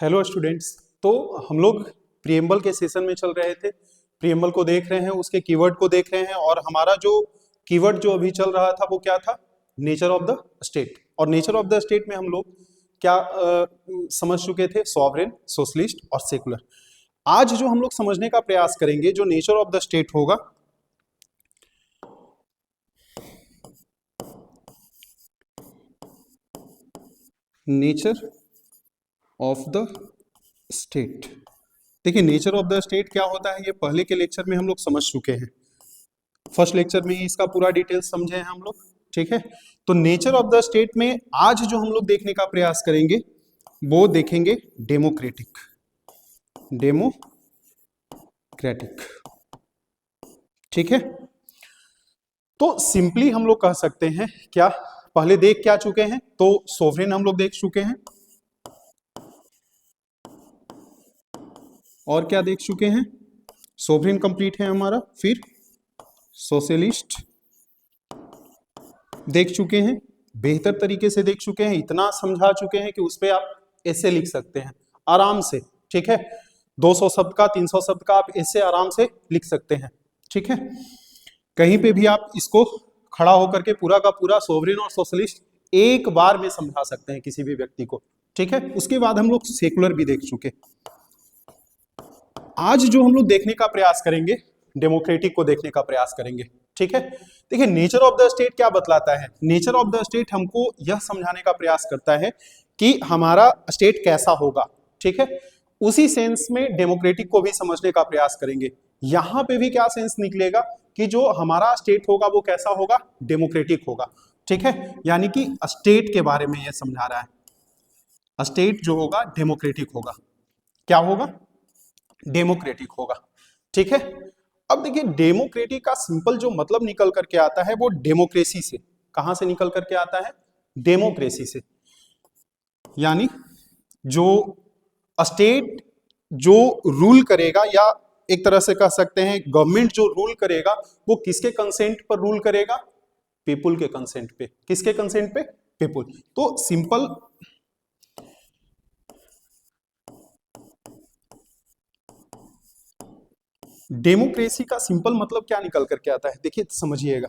Hello students. तो हम लोग प्रीएम्बल के सेशन में चल रहे थे, प्रीएम्बल को देख रहे हैं, उसके कीवर्ड को देख रहे हैं और हमारा जो कीवर्ड जो अभी चल रहा था वो क्या था? Nature of the state. और नेचर ऑफ द स्टेट में हम लोग क्या समझ चुके थे? सॉवरेन, सोशलिस्ट और सेकुलर। आज जो हम लोग समझने का प्रयास करेंगे, जो नेचर ऑफ द स्टेट होगा, नेचर ऑफ द स्टेट। देखिए, नेचर ऑफ द स्टेट क्या होता है, ये पहले के लेक्चर में हम लोग समझ चुके हैं। फर्स्ट लेक्चर में ही इसका पूरा डिटेल्स समझे हैं हम लोग, ठीक है। तो नेचर ऑफ द स्टेट में आज जो हम लोग देखने का प्रयास करेंगे वो देखेंगे डेमोक्रेटिक। ठीक है। तो सिंपली हम लोग कह सकते हैं, क्या पहले देख क्या चुके हैं? तो सोवरेन हम लोग देख चुके हैं और क्या देख चुके हैं? सोवरेन कंप्लीट है हमारा। फिर सोशलिस्ट देख चुके हैं, बेहतर तरीके से देख चुके हैं, इतना समझा चुके हैं कि उस पर आप ऐसे लिख सकते हैं आराम से, ठीक है। 200 शब्द का, 300 शब्द का आप ऐसे आराम से लिख सकते हैं, ठीक है। कहीं पे भी आप इसको खड़ा होकर के पूरा का पूरा सोवरेन और सोशलिस्ट एक बार में समझा सकते हैं किसी भी व्यक्ति को, ठीक है। उसके बाद हम लोग सेकुलर भी देख चुके। आज जो हम लोग देखने का प्रयास करेंगे, डेमोक्रेटिक को देखने का प्रयास करेंगे, ठीक है। देखिए, नेचर ऑफ द स्टेट क्या बतलाता है? नेचर ऑफ द स्टेट हमको यह समझाने का प्रयास करता है कि हमारा स्टेट कैसा होगा, ठीक है। उसी सेंस में डेमोक्रेटिक को भी समझने का प्रयास करेंगे। यहां पे भी क्या सेंस निकलेगा कि जो हमारा स्टेट होगा वो कैसा होगा? डेमोक्रेटिक होगा, ठीक है। यानी कि स्टेट के बारे में यह समझा रहा है। स्टेट जो होगा डेमोक्रेटिक होगा। क्या होगा? डेमोक्रेटिक होगा, ठीक है। अब देखिए, डेमोक्रेटिक का सिंपल जो मतलब निकल करके आता है वो डेमोक्रेसी से। कहां से निकल करके आता है? डेमोक्रेसी से। यानी जो स्टेट जो रूल करेगा, या एक तरह से कह सकते हैं गवर्नमेंट जो रूल करेगा, वो किसके कंसेंट पर रूल करेगा? पीपुल के कंसेंट पे। किसके कंसेंट पे? पीपुल। तो सिंपल डेमोक्रेसी का सिंपल मतलब क्या निकल करके आता है, देखिए समझिएगा।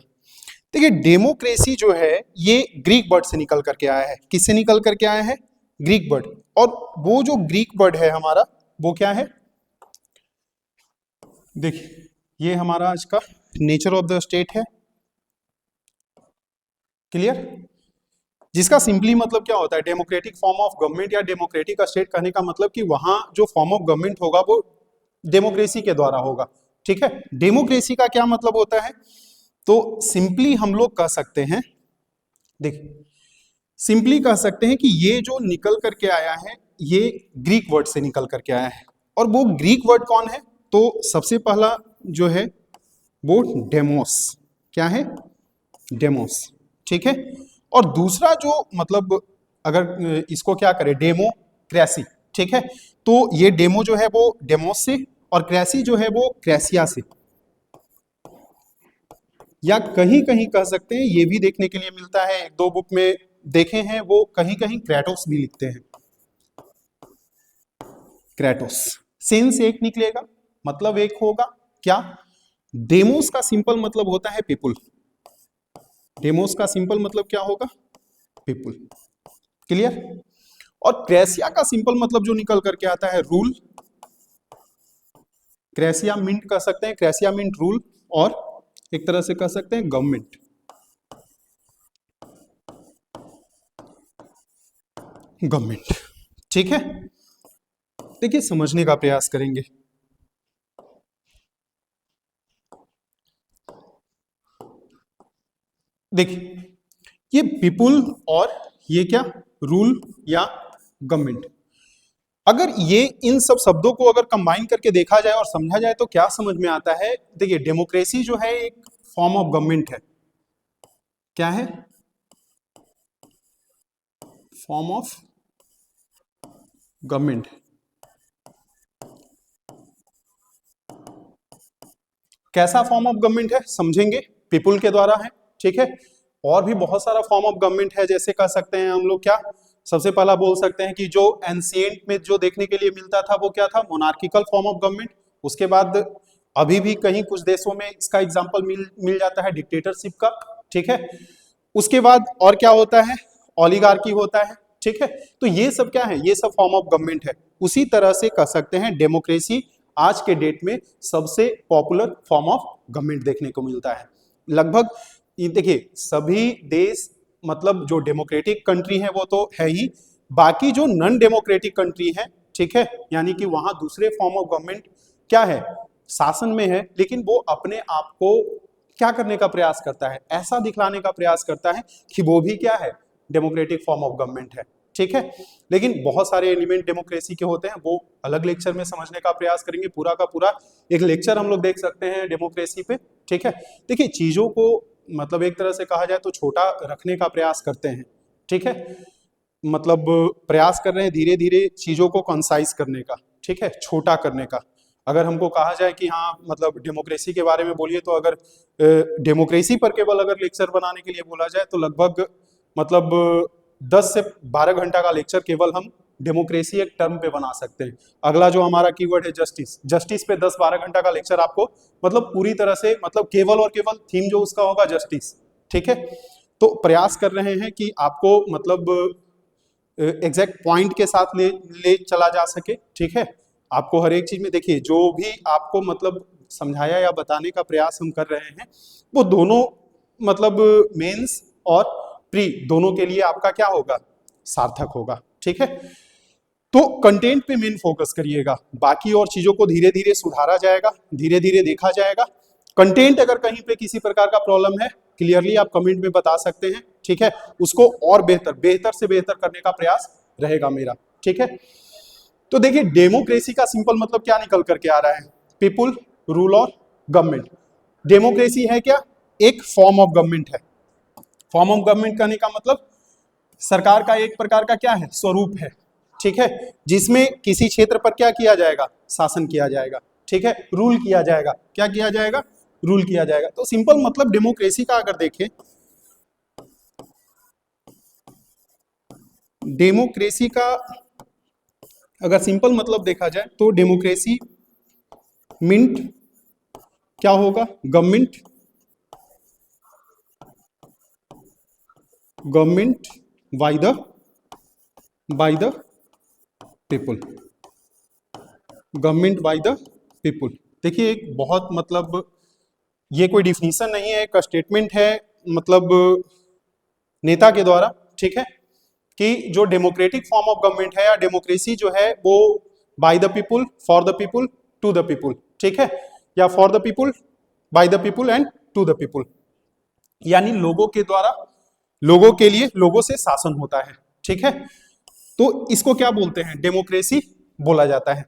देखिए, डेमोक्रेसी जो है ये ग्रीक वर्ड से निकल करके आया है। किससे निकल करके आया है? Greek word. और वो जो ग्रीक वर्ड है हमारा, वो क्या है? देखिए, ये हमारा आज का नेचर ऑफ द स्टेट है, क्लियर। जिसका सिंपली मतलब क्या होता है? डेमोक्रेटिक फॉर्म ऑफ गवर्नमेंट या डेमोक्रेटिक स्टेट कहने का मतलब कि वहां जो फॉर्म ऑफ गवर्नमेंट होगा वो डेमोक्रेसी के द्वारा होगा, ठीक है। डेमोक्रेसी का क्या मतलब होता है? तो सिंपली हम लोग कह सकते हैं, देखिए सिंपली कह सकते हैं कि ये जो निकल करके आया है ये ग्रीक वर्ड से निकल करके आया है। और वो ग्रीक वर्ड कौन है? तो सबसे पहला जो है वो डेमोस। क्या है? डेमोस, ठीक है। और दूसरा जो मतलब अगर इसको क्या करें, डेमोक्रेसी, ठीक है। तो ये डेमो जो है वो डेमोस से, और क्रेसी जो है वो क्रेसिया से, या कहीं कहीं कह सकते हैं, ये भी देखने के लिए मिलता है, एक दो बुक में देखे हैं, वो कहीं कहीं क्रेटोस भी लिखते हैं। क्रेटोस सेंस एक निकलेगा, मतलब एक होगा। क्या? डेमोस का सिंपल मतलब होता है पीपुल। डेमोस का सिंपल मतलब क्या होगा? People, clear. और क्रेसिया का सिंपल मतलब जो निकल करके आता है रूल। क्रेसिया मिंट कह सकते हैं, क्रेसिया मिंट रूल, और एक तरह से कह सकते हैं गवर्नमेंट। गवर्नमेंट, ठीक है। देखिए, समझने का प्रयास करेंगे। देखिए, ये पीपुल और ये क्या? रूल या गवर्नमेंट। अगर ये इन सब शब्दों को अगर कंबाइन करके देखा जाए और समझा जाए तो क्या समझ में आता है? देखिए, डेमोक्रेसी जो है एक फॉर्म ऑफ गवर्नमेंट है। क्या है? Form of government. कैसा फॉर्म ऑफ गवर्नमेंट है समझेंगे? पीपुल के द्वारा है, ठीक है। और भी बहुत सारा फॉर्म ऑफ गवर्नमेंट है, जैसे कह सकते हैं हम लोग क्या, सबसे पहला बोल सकते हैं कि जो एंशिएंट में जो देखने के लिए मिलता था वो क्या था, मोनार्किकल फॉर्म ऑफ गवर्नमेंट। उसके बाद अभी भी कहीं कुछ देशों में इसका एग्जांपल मिल जाता है डिक्टेटरशिप का, ठीक है। उसके बाद और क्या होता है, ओलिगार्की होता है, ठीक है। तो ये सब क्या है, ये सब फॉर्म ऑफ गवर्नमेंट है। उसी तरह से कह सकते हैं डेमोक्रेसी आज के डेट में सबसे पॉपुलर फॉर्म ऑफ गवर्नमेंट देखने को मिलता है। लगभग देखिए सभी देश, मतलब जो डेमोक्रेटिक कंट्री है वो तो है ही, बाकी जो नॉन डेमोक्रेटिक कंट्री है, ठीक है, यानी कि वहां दूसरे फॉर्म ऑफ गवर्नमेंट क्या है, शासन में है, लेकिन वो अपने आप को क्या करने का प्रयास करता है, ऐसा दिखलाने का प्रयास करता है कि वो भी क्या है, डेमोक्रेटिक फॉर्म ऑफ गवर्नमेंट है, ठीक है। लेकिन बहुत सारे एलिमेंट डेमोक्रेसी के होते हैं, वो अलग लेक्चर में समझने का प्रयास करेंगे। पूरा का पूरा एक लेक्चर हम लोग देख सकते हैं डेमोक्रेसी पे, ठीक है। देखिए चीजों को मतलब एक तरह से कहा जाए तो छोटा रखने का प्रयास करते हैं, ठीक है, मतलब प्रयास कर रहे हैं धीरे धीरे चीजों को कंसाइज करने का, ठीक है, छोटा करने का। अगर हमको कहा जाए कि हाँ मतलब डेमोक्रेसी के बारे में बोलिए, तो अगर डेमोक्रेसी पर केवल अगर लेक्चर बनाने के लिए बोला जाए तो लगभग मतलब 10 से 12 घंटा का लेक्चर केवल हम डेमोक्रेसी एक टर्म पे बना सकते हैं। अगला जो हमारा कीवर्ड है जस्टिस, जस्टिस पे 10-12 घंटा का लेक्चर आपको मतलब पूरी तरह से मतलब केवल और केवल थीम जो उसका होगा जस्टिस, ठीक है। तो प्रयास कर रहे हैं कि आपको मतलब एग्जैक्ट पॉइंट के साथ ले चला जा सके, ठीक है। आपको हर एक चीज में देखिए जो भी आपको मतलब समझाया या बताने का प्रयास हम कर रहे हैं वो दोनों मतलब मेंस और प्री दोनों के लिए आपका क्या होगा, सार्थक होगा, ठीक है। तो कंटेंट पे मेन फोकस करिएगा, बाकी और चीजों को धीरे धीरे सुधारा जाएगा, धीरे धीरे देखा जाएगा। कंटेंट अगर कहीं पे किसी प्रकार का प्रॉब्लम है क्लियरली आप कमेंट में बता सकते हैं, ठीक है, उसको और बेहतर से बेहतर करने का प्रयास रहेगा मेरा, ठीक है। तो देखिए डेमोक्रेसी का सिंपल मतलब क्या निकल करके आ रहा है, पीपुल रूल और गवर्नमेंट। डेमोक्रेसी है क्या, एक फॉर्म ऑफ गवर्नमेंट है। फॉर्म ऑफ गवर्नमेंट कहने का मतलब सरकार का एक प्रकार का क्या है, स्वरूप है, ठीक है, जिसमें किसी क्षेत्र पर क्या किया जाएगा, शासन किया जाएगा, ठीक है, रूल किया जाएगा, क्या किया जाएगा, रूल किया जाएगा। तो सिंपल मतलब डेमोक्रेसी का अगर देखें, डेमोक्रेसी का अगर सिंपल मतलब देखा जाए तो डेमोक्रेसी मिंट क्या होगा, government by the people, government by the people. देखिए एक बहुत मतलब ये कोई डिफिनीशन नहीं है, एक स्टेटमेंट है मतलब नेता के द्वारा, ठीक है, कि जो डेमोक्रेटिक फॉर्म ऑफ गवर्नमेंट है या डेमोक्रेसी जो है वो by the people, for the people, to the people, ठीक है, या for the people, by the people and to the people, यानी लोगों के द्वारा, लोगों के लिए, लोगों से शासन होता है, ठीक है। तो इसको क्या बोलते हैं, डेमोक्रेसी बोला जाता है।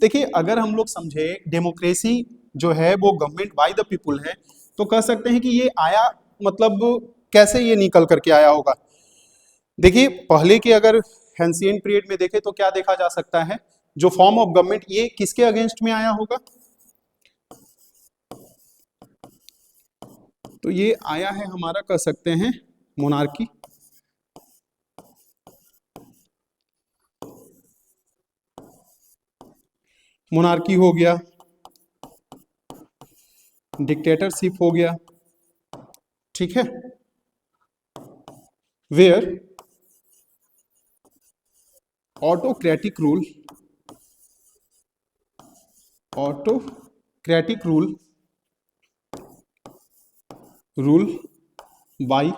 देखिए अगर हम लोग समझे डेमोक्रेसी जो है वो गवर्नमेंट बाय द पीपुल है, तो कह सकते हैं कि ये आया मतलब कैसे ये निकल करके आया होगा। देखिए पहले के अगर एंशिएंट पीरियड में देखें तो क्या देखा जा सकता है, जो फॉर्म ऑफ गवर्नमेंट ये किसके अगेंस्ट में आया होगा, तो ये आया है हमारा कह सकते हैं मोनार्की, मोनार्की हो गया, डिक्टेटरशिप हो गया, ठीक है, where autocratic rule by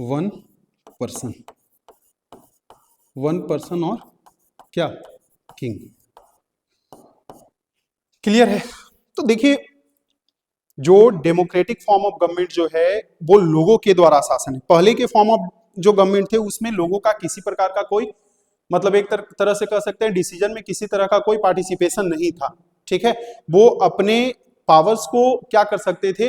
one person और क्या, किंग। क्लियर है। तो देखिए जो डेमोक्रेटिक फॉर्म ऑफ गवर्नमेंट जो है वो लोगों के द्वारा शासन है। पहले के फॉर्म ऑफ जो गवर्नमेंट थे उसमें लोगों का किसी प्रकार का कोई मतलब एक तरह से कह सकते हैं डिसीजन में किसी तरह का कोई पार्टिसिपेशन नहीं था, ठीक है। वो अपने पावर्स को क्या कर सकते थे,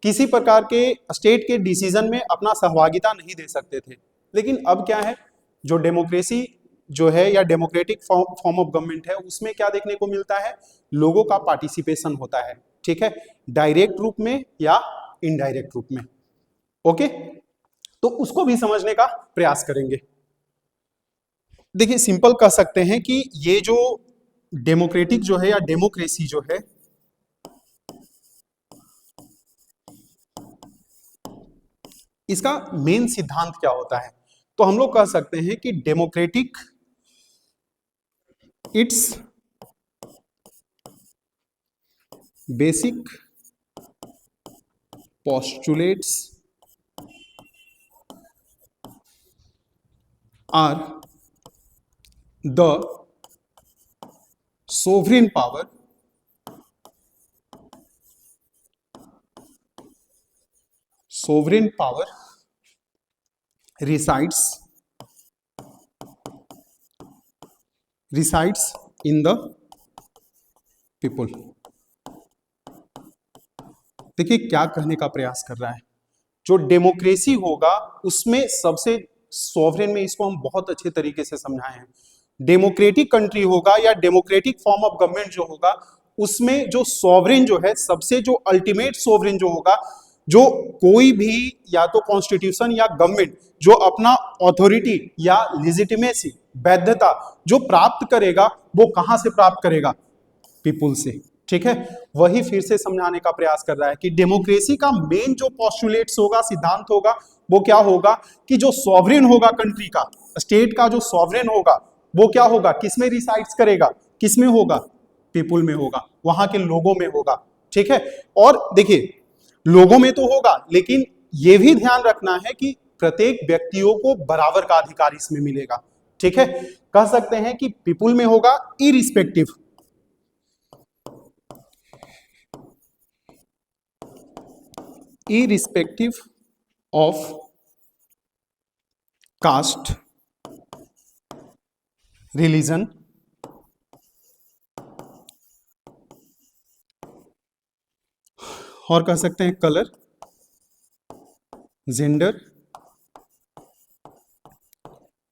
किसी प्रकार के स्टेट के डिसीजन में अपना सहभागिता नहीं दे सकते थे। लेकिन अब क्या है, जो डेमोक्रेसी जो है या डेमोक्रेटिक फॉर्म ऑफ गवर्नमेंट है उसमें क्या देखने को मिलता है, लोगों का पार्टिसिपेशन होता है, ठीक है, डायरेक्ट रूप में या इनडायरेक्ट रूप में, ओके। तो उसको भी समझने का प्रयास करेंगे, देखिए सिंपल कह सकते हैं कि ये जो डेमोक्रेटिक जो है या डेमोक्रेसी जो है, इसका मेन सिद्धांत क्या होता है? तो हम लोग कह सकते हैं कि democratic it's basic postulates are the sovereign power resides in the people। देखिए क्या कहने का प्रयास कर रहा है, जो डेमोक्रेसी होगा उसमें सबसे सॉवरेन में, इसको हम बहुत अच्छे तरीके से समझाए हैं, डेमोक्रेटिक कंट्री होगा या डेमोक्रेटिक फॉर्म ऑफ गवर्नमेंट जो होगा उसमें जो सॉवरेन जो है, सबसे जो अल्टीमेट सॉवरेन जो होगा, जो कोई भी या तो कॉन्स्टिट्यूशन या गवर्नमेंट जो अपना ऑथोरिटी या लेजिटिमेसी वैधता जो प्राप्त करेगा वो कहां से प्राप्त करेगा? पीपुल से। ठीक है, वही फिर से समझाने का प्रयास कर रहा है कि डेमोक्रेसी का मेन जो पोस्टुलेट्स होगा, सिद्धांत होगा, वो क्या होगा कि जो सॉवरेन होगा कंट्री का, स्टेट का जो सॉवरेन होगा वो क्या होगा, किसमें रिसाइड्स करेगा, किसमें होगा? पीपुल में होगा, वहां के लोगों में होगा। ठीक है, और देखिए लोगों में तो होगा, लेकिन यह भी ध्यान रखना है कि प्रत्येक व्यक्तियों को बराबर का अधिकार इसमें मिलेगा। ठीक है, कह सकते हैं कि पीपुल में होगा irrespective of caste, religion, और कह सकते हैं कलर, जेंडर,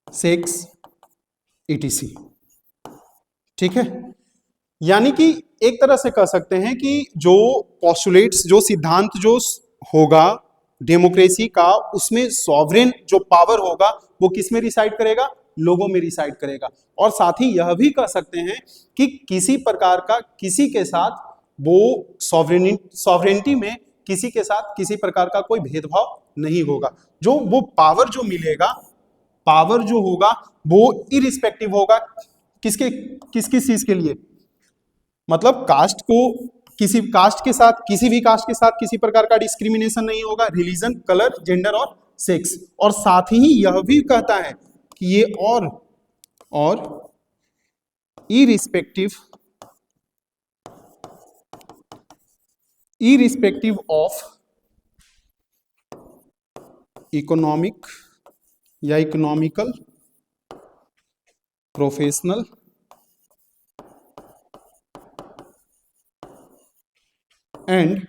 सेक्स, etc। ठीक है, यानी कि एक तरह से कह सकते हैं कि जो पोस्टुलेट्स, जो सिद्धांत जो होगा डेमोक्रेसी का, उसमें सॉवरेन जो पावर होगा वो किस में रिसाइड करेगा? लोगों में रिसाइड करेगा। और साथ ही यह भी कह सकते हैं कि किसी प्रकार का किसी के साथ वो सॉवरेनिटी में किसी के साथ किसी प्रकार का कोई भेदभाव नहीं होगा। जो वो पावर जो मिलेगा, पावर जो होगा वो इरिस्पेक्टिव होगा किसके, किस किस चीज के लिए? मतलब कास्ट को, किसी कास्ट के साथ, किसी भी कास्ट के साथ किसी प्रकार का डिस्क्रिमिनेशन नहीं होगा, रिलीजन, कलर, जेंडर और सेक्स। और साथ ही यह भी कहता है कि ये और irrespective of इकोनॉमिक या इकोनॉमिकल, प्रोफेशनल एंड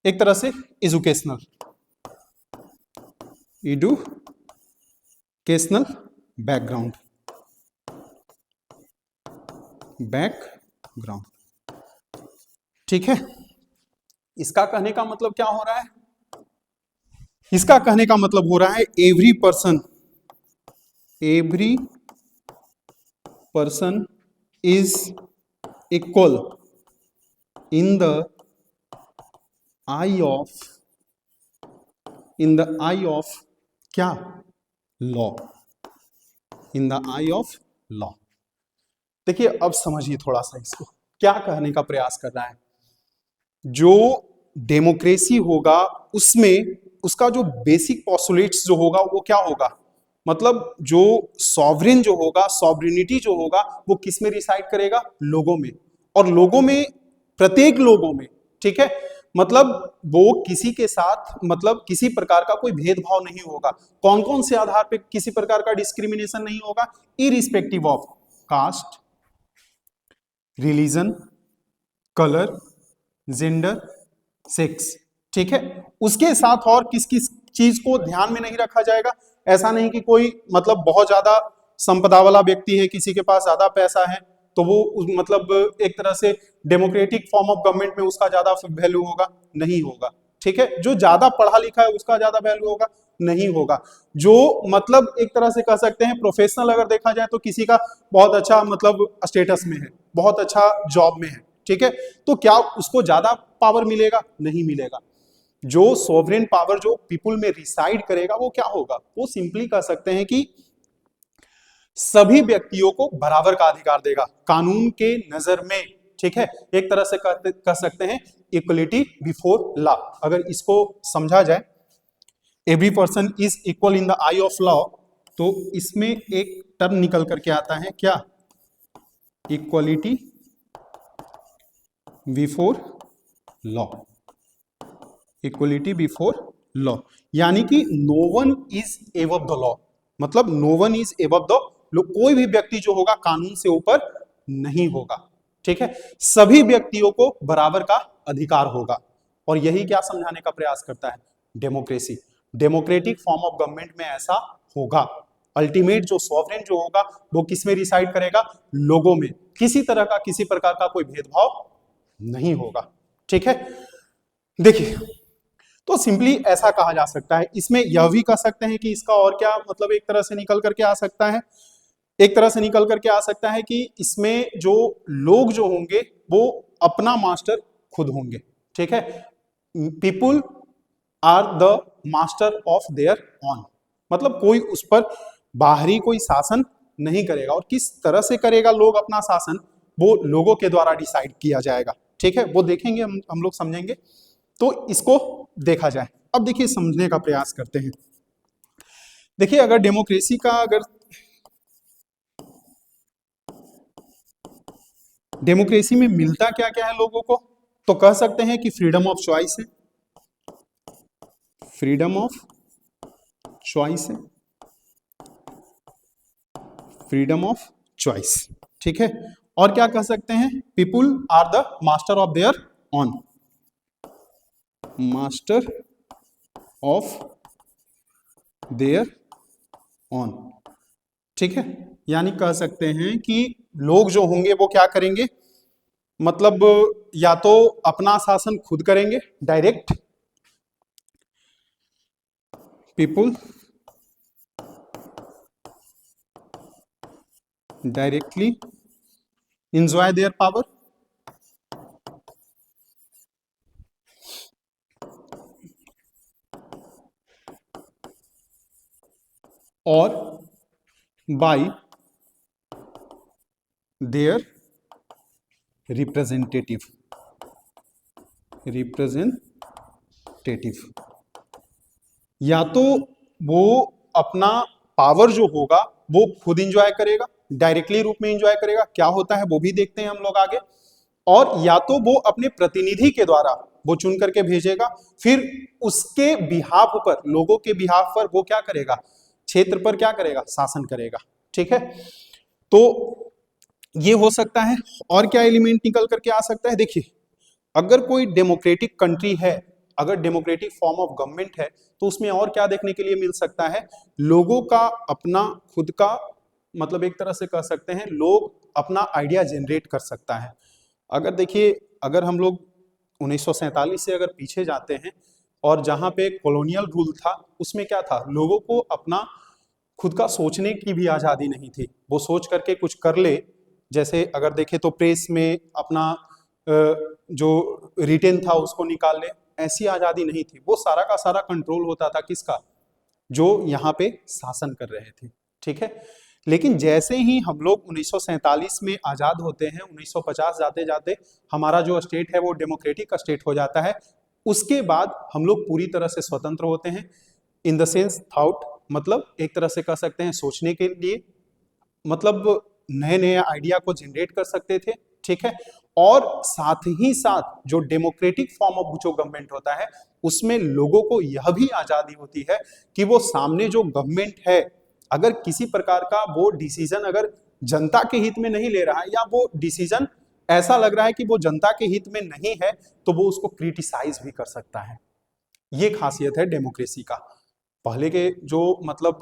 एक तरह से एजुकेशनल बैकग्राउंड। ठीक है, इसका कहने का मतलब क्या हो रहा है? इसका कहने का मतलब हो रहा है every person is equal in the eye of क्या? Law. In the eye of law. देखिए अब समझिए थोड़ा सा इसको, क्या कहने का प्रयास कर रहा है। जो डेमोक्रेसी होगा उसमें उसका जो बेसिक पोस्टुलेट्स जो होगा वो क्या होगा? मतलब जो सॉवरेन जो होगा, सॉवरेनिटी जो होगा वो किस में रिसाइड करेगा? लोगों में। और लोगों में, प्रत्येक लोगों में। ठीक है, मतलब वो किसी के साथ, मतलब किसी प्रकार का कोई भेदभाव नहीं होगा। कौन कौन से आधार पे किसी प्रकार का डिस्क्रिमिनेशन नहीं होगा? Irrespective of caste, religion, colour, gender, sex. ठीक है, उसके साथ और किस किस चीज को ध्यान में नहीं रखा जाएगा? ऐसा नहीं कि कोई मतलब बहुत ज्यादा संपदा वाला व्यक्ति है, किसी के पास ज्यादा पैसा है तो वो मतलब एक तरह से डेमोक्रेटिक फॉर्म ऑफ गवर्नमेंट में उसका ज्यादा वैल्यू होगा, नहीं होगा। ठीक है, जो ज्यादा पढ़ा लिखा है उसका ज्यादा वैल्यू होगा, नहीं होगा। जो मतलब एक तरह से कह सकते हैं प्रोफेशनल अगर देखा जाए तो किसी का बहुत अच्छा मतलब स्टेटस में है, बहुत अच्छा जॉब में है, ठीक है, तो क्या उसको ज्यादा पावर मिलेगा? नहीं मिलेगा। जो सॉवरेन पावर जो पीपुल में रिसाइड करेगा वो क्या होगा? वो सिंपली कह सकते हैं कि सभी व्यक्तियों को बराबर का अधिकार देगा कानून के नजर में, ठीक है। एक तरह से कह सकते हैं इक्वलिटी बिफोर लॉ। अगर इसको समझा जाए every person is equal in the eye of law, तो इसमें एक टर्म निकल करके आता है क्या? Equality before law. Equality before law यानी कि no one is above the law, मतलब no one is above the law, कोई भी व्यक्ति जो होगा कानून से ऊपर नहीं होगा, ठीक है। सभी व्यक्तियों को बराबर का अधिकार होगा। और यही क्या समझाने का प्रयास करता है? Democracy. Democratic form of government में ऐसा होगा। अल्टीमेट जो सॉवरेन जो होगा वो किस में रिसाइड करेगा? लोगों में। किसी तरह का किसी प्रकार का कोई भेदभाव नहीं होगा, ठीक है। देखिए, तो सिंपली ऐसा कहा जा सकता है। इसमें यह भी कह सकते हैं कि इसका और क्या मतलब एक तरह से निकल करके आ सकता है, एक तरह से निकल करके आ सकता है कि इसमें जो लोग जो होंगे वो अपना मास्टर खुद होंगे, ठीक है। People are the master of their own, मतलब कोई उस पर बाहरी कोई शासन नहीं करेगा। और किस तरह से करेगा लोग अपना शासन, वो लोगों के द्वारा डिसाइड किया जाएगा, ठीक है। वो देखेंगे, हम लोग समझेंगे। तो इसको देखा जाए। अब देखिए समझने का प्रयास करते हैं। देखिए अगर डेमोक्रेसी का अगर डेमोक्रेसी में मिलता क्या क्या है लोगों को, तो कह सकते हैं कि फ्रीडम ऑफ चॉइस है, फ्रीडम ऑफ चॉइस है, फ्रीडम ऑफ चॉइस, ठीक है। और क्या कह सकते हैं? People are the master of their own, master of their own, ठीक है। यानी कह सकते हैं कि लोग जो होंगे वो क्या करेंगे, मतलब या तो अपना शासन खुद करेंगे direct, people directly enjoy their power, or by their representative, या तो वो अपना पावर जो होगा वो खुद इंजॉय करेगा, डायरेक्टली रूप में इंजॉय करेगा, क्या होता है वो भी देखते हैं हम लोग आगे। और या तो वो अपने प्रतिनिधि के द्वारा वो चुन करके भेजेगा, फिर उसके बिहाफ पर, लोगों के बिहाफ पर वो क्या करेगा, क्षेत्र पर क्या करेगा, शासन करेगा, ठीक है। तो ये हो सकता है। और क्या एलिमेंट निकल करके आ सकता है? देखिए अगर कोई डेमोक्रेटिक कंट्री है, अगर डेमोक्रेटिक फॉर्म ऑफ गवर्नमेंट है, तो उसमें और क्या देखने के लिए मिल सकता है? लोगों का अपना खुद का, मतलब एक तरह से कह सकते हैं लोग अपना आइडिया जनरेट कर सकता है। अगर देखिए, अगर हम लोग 1947 से अगर पीछे जाते हैं और जहां पे कॉलोनियल रूल था, उसमें क्या था, लोगों को अपना खुद का सोचने की भी आजादी नहीं थी, वो सोच करके कुछ कर ले। जैसे अगर देखें तो प्रेस में अपना जो रिटेन था उसको निकाल ले, ऐसी आजादी नहीं थी। वो सारा का सारा कंट्रोल होता था किसका? जो यहाँ पे शासन कर रहे थे, ठीक है। लेकिन जैसे ही हम लोग 1947 में आजाद होते हैं, 1950 जाते जाते हमारा जो स्टेट है वो डेमोक्रेटिक स्टेट हो जाता है। उसके बाद हम लोग पूरी तरह से स्वतंत्र होते हैं, इन द सेंस थॉट, मतलब एक तरह से कह सकते हैं सोचने के लिए, मतलब नए नए आइडिया को जनरेट कर सकते थे, ठीक है। और साथ ही साथ जो डेमोक्रेटिक फॉर्म ऑफ जो गवर्नमेंट होता है उसमें लोगों को यह भी आजादी होती है कि वो सामने जो गवर्नमेंट है, अगर किसी प्रकार का वो डिसीजन अगर जनता के हित में नहीं ले रहा है, या वो डिसीजन ऐसा लग रहा है कि वो जनता के हित में नहीं है, तो वो उसको क्रिटिसाइज भी कर सकता है। ये खासियत है डेमोक्रेसी का। पहले के जो मतलब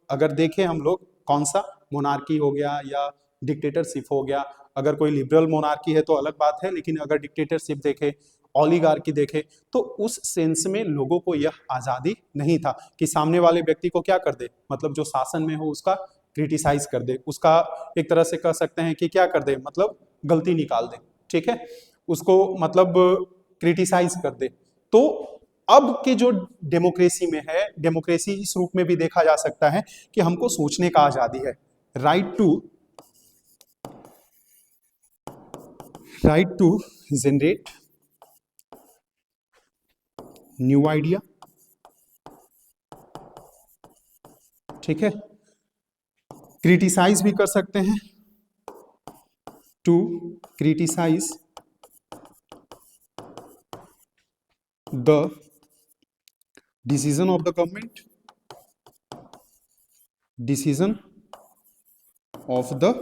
अगर देखें हम लोग, कौन सा मोनार्की हो गया या डिक्टेटरशिप हो गया, अगर कोई लिबरल मोनार्की है तो अलग बात है, लेकिन अगर डिक्टेटरशिप देखें ओलिगार्की देखें, तो उस सेंस में लोगों को यह आजादी नहीं था कि सामने वाले व्यक्ति को क्या कर दे, मतलब जो शासन में हो उसका क्रिटिसाइज कर दे, उसका एक तरह से कह सकते हैं कि क्या कर दे, मतलब गलती निकाल दे, ठीक है, उसको मतलब क्रिटिसाइज कर दे। तो अब के जो डेमोक्रेसी में है, डेमोक्रेसी इस रूप में भी देखा जा सकता है कि हमको सोचने का आजादी है, right to generate new idea, ठीक है, क्रिटिसाइज भी कर सकते हैं, to criticise the decision of the government, decision of the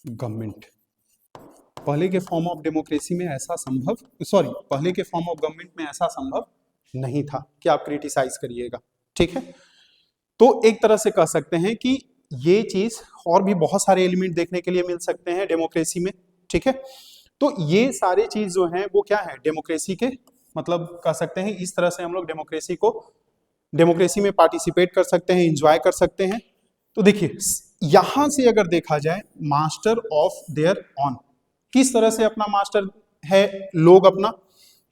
government. पहले के फॉर्म ऑफ डेमोक्रेसी में ऐसा संभव, सॉरी, पहले के फॉर्म ऑफ गवर्नमेंट में ऐसा संभव नहीं था कि आप क्रिटिसाइज करिएगा, ठीक है। तो एक तरह से कह सकते हैं कि ये चीज, और भी बहुत सारे एलिमेंट देखने के लिए मिल सकते हैं डेमोक्रेसी में, ठीक है। तो ये सारे चीज जो हैं वो क्या है, डेमोक्रेसी के मतलब कह सकते हैं इस तरह से हम लोग डेमोक्रेसी में पार्टिसिपेट कर सकते हैं, इंजॉय कर सकते हैं। तो देखिए यहां से अगर देखा जाए, मास्टर ऑफ देयर ऑन, किस तरह से अपना मास्टर है लोग अपना,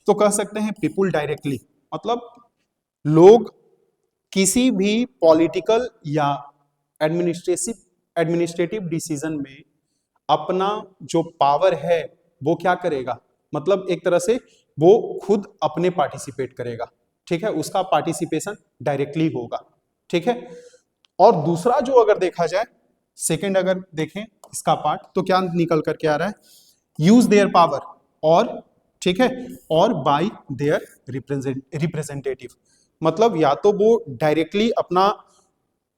तो कह सकते हैं पीपुल डायरेक्टली, मतलब लोग किसी भी पॉलिटिकल या एडमिनिस्ट्रेटिव डिसीजन में अपना जो पावर है वो क्या करेगा, मतलब एक तरह से वो खुद अपने पार्टिसिपेट करेगा, ठीक है, उसका पार्टिसिपेशन डायरेक्टली होगा, ठीक है। और दूसरा जो अगर देखा जाए, सेकंड अगर देखें इसका पार्ट, तो क्या निकल करके आ रहा है, यूज देयर पावर, और ठीक है, और बाय देयर रिप्रेजेंटेटिव, मतलब या तो वो डायरेक्टली अपना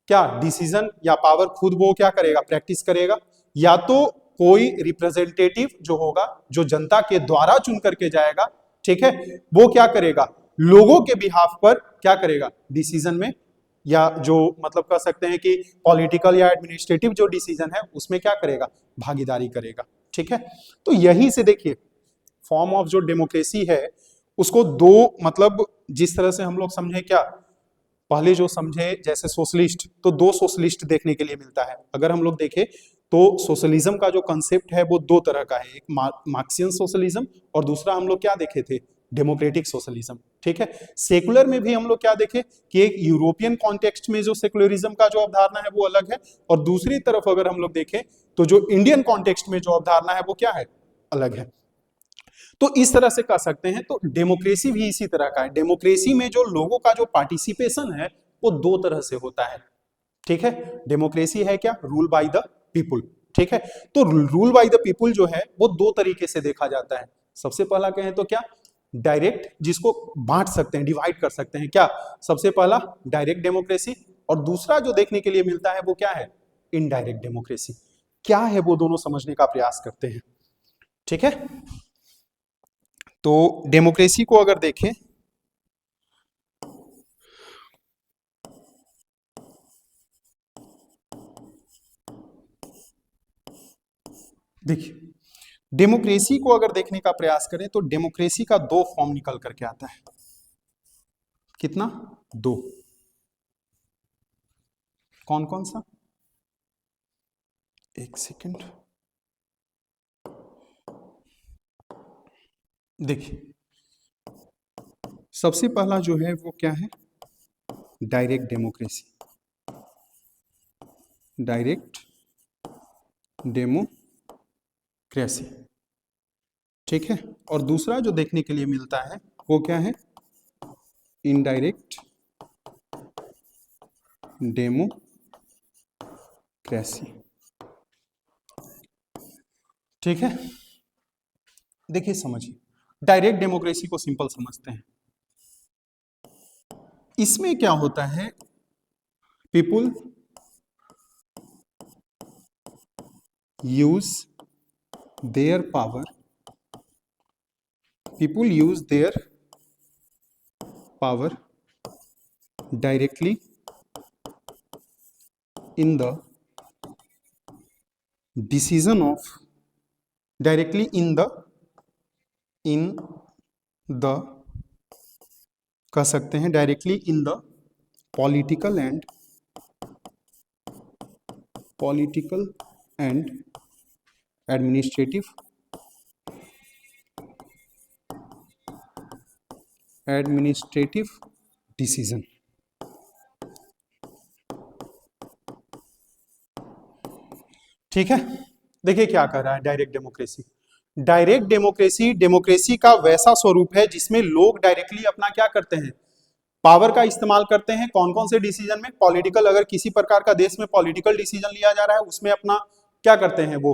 क्या डिसीजन या पावर खुद वो क्या करेगा, प्रैक्टिस करेगा, या तो कोई रिप्रेजेंटेटिव जो होगा, जो जनता के द्वारा चुन करके जाएगा, ठीक है, वो क्या करेगा, लोगों के बिहाफ पर क्या करेगा, डिसीजन में, या जो मतलब कह सकते हैं कि पॉलिटिकल या एडमिनिस्ट्रेटिव जो डिसीजन है उसमें क्या करेगा, भागीदारी करेगा, ठीक है। तो यही से देखिए फॉर्म ऑफ जो डेमोक्रेसी है उसको दो, मतलब जिस तरह से हम लोग समझे क्या, पहले जो समझे जैसे सोशलिस्ट, तो दो सोशलिस्ट देखने के लिए मिलता है। अगर हम लोग देखें तो सोशलिज्म का जो कंसेप्ट है वो दो तरह का है, एक मार्क्सियन सोशलिज्म और दूसरा हम लोग क्या देखे थे, डेमोक्रेटिक सोशलिज्म, ठीक है। सेकुलर में भी हम लोग क्या देखे कि एक यूरोपियन कॉन्टेक्स्ट में जो सेकुलरिज्म का जो अवधारणा है वो अलग है, और दूसरी तरफ अगर हम लोग देखें तो जो इंडियन कॉन्टेक्स्ट में जो अवधारणा है वो क्या है, अलग है। तो इस तरह से कह सकते हैं, तो डेमोक्रेसी भी इसी तरह का है। डेमोक्रेसी में जो लोगों का जो पार्टिसिपेशन है वो दो तरह से होता है, ठीक है। डेमोक्रेसी है क्या, रूल बाय द पीपुल, ठीक है। तो रूल बाय द पीपुल जो है वो दो तरीके से देखा जाता है। सबसे पहला कहें तो क्या, डायरेक्ट, जिसको बांट सकते हैं, डिवाइड कर सकते हैं, क्या, सबसे पहला डायरेक्ट डेमोक्रेसी, और दूसरा जो देखने के लिए मिलता है वो क्या है, इनडायरेक्ट डेमोक्रेसी। क्या है वो दोनों समझने का प्रयास करते हैं, ठीक है। तो डेमोक्रेसी को अगर देखें, देखिए डेमोक्रेसी को अगर देखने का प्रयास करें तो डेमोक्रेसी का दो फॉर्म निकल करके आता है, कितना, दो, कौन कौन सा, एक सेकंड, देखिए सबसे पहला जो है वो क्या है, डायरेक्ट डेमोक्रेसी, डायरेक्ट डेमोक्रेसी, ठीक है। और दूसरा जो देखने के लिए मिलता है वो क्या है, इनडायरेक्ट डेमोक्रेसी, ठीक है। देखिए समझिए, डायरेक्ट डेमोक्रेसी को सिंपल समझते हैं। इसमें क्या होता है, people use their power, people use their power directly in the decision of, directly in the कह सकते हैं directly in the political and administrative decision. ठीक है, देखिए क्या कर रहा है direct democracy. Direct democracy democracy का वैसा स्वरूप है जिसमें लोग डायरेक्टली अपना क्या करते हैं, पावर का इस्तेमाल करते हैं। कौन कौन से डिसीजन में, पॉलिटिकल, अगर किसी प्रकार का देश में पॉलिटिकल डिसीजन लिया जा रहा है उसमें अपना क्या करते हैं, वो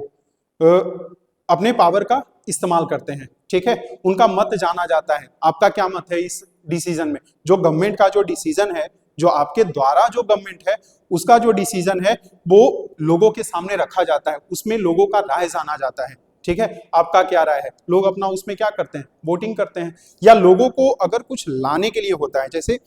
अपने पावर का इस्तेमाल करते हैं। ठीक है, उनका मत जाना जाता है, आपका क्या मत है इस डिसीजन में। जो गवर्नमेंट का जो डिसीजन है, जो आपके द्वारा जो गवर्नमेंट है उसका जो डिसीजन है वो लोगों के सामने रखा जाता है, उसमें लोगों का राय जाना जाता है। ठीक है, आपका क्या राय है, लोग अपना उसमें क्या करते हैं, वोटिंग करते हैं। या लोगों को अगर कुछ लाने के लिए होता है, जैसे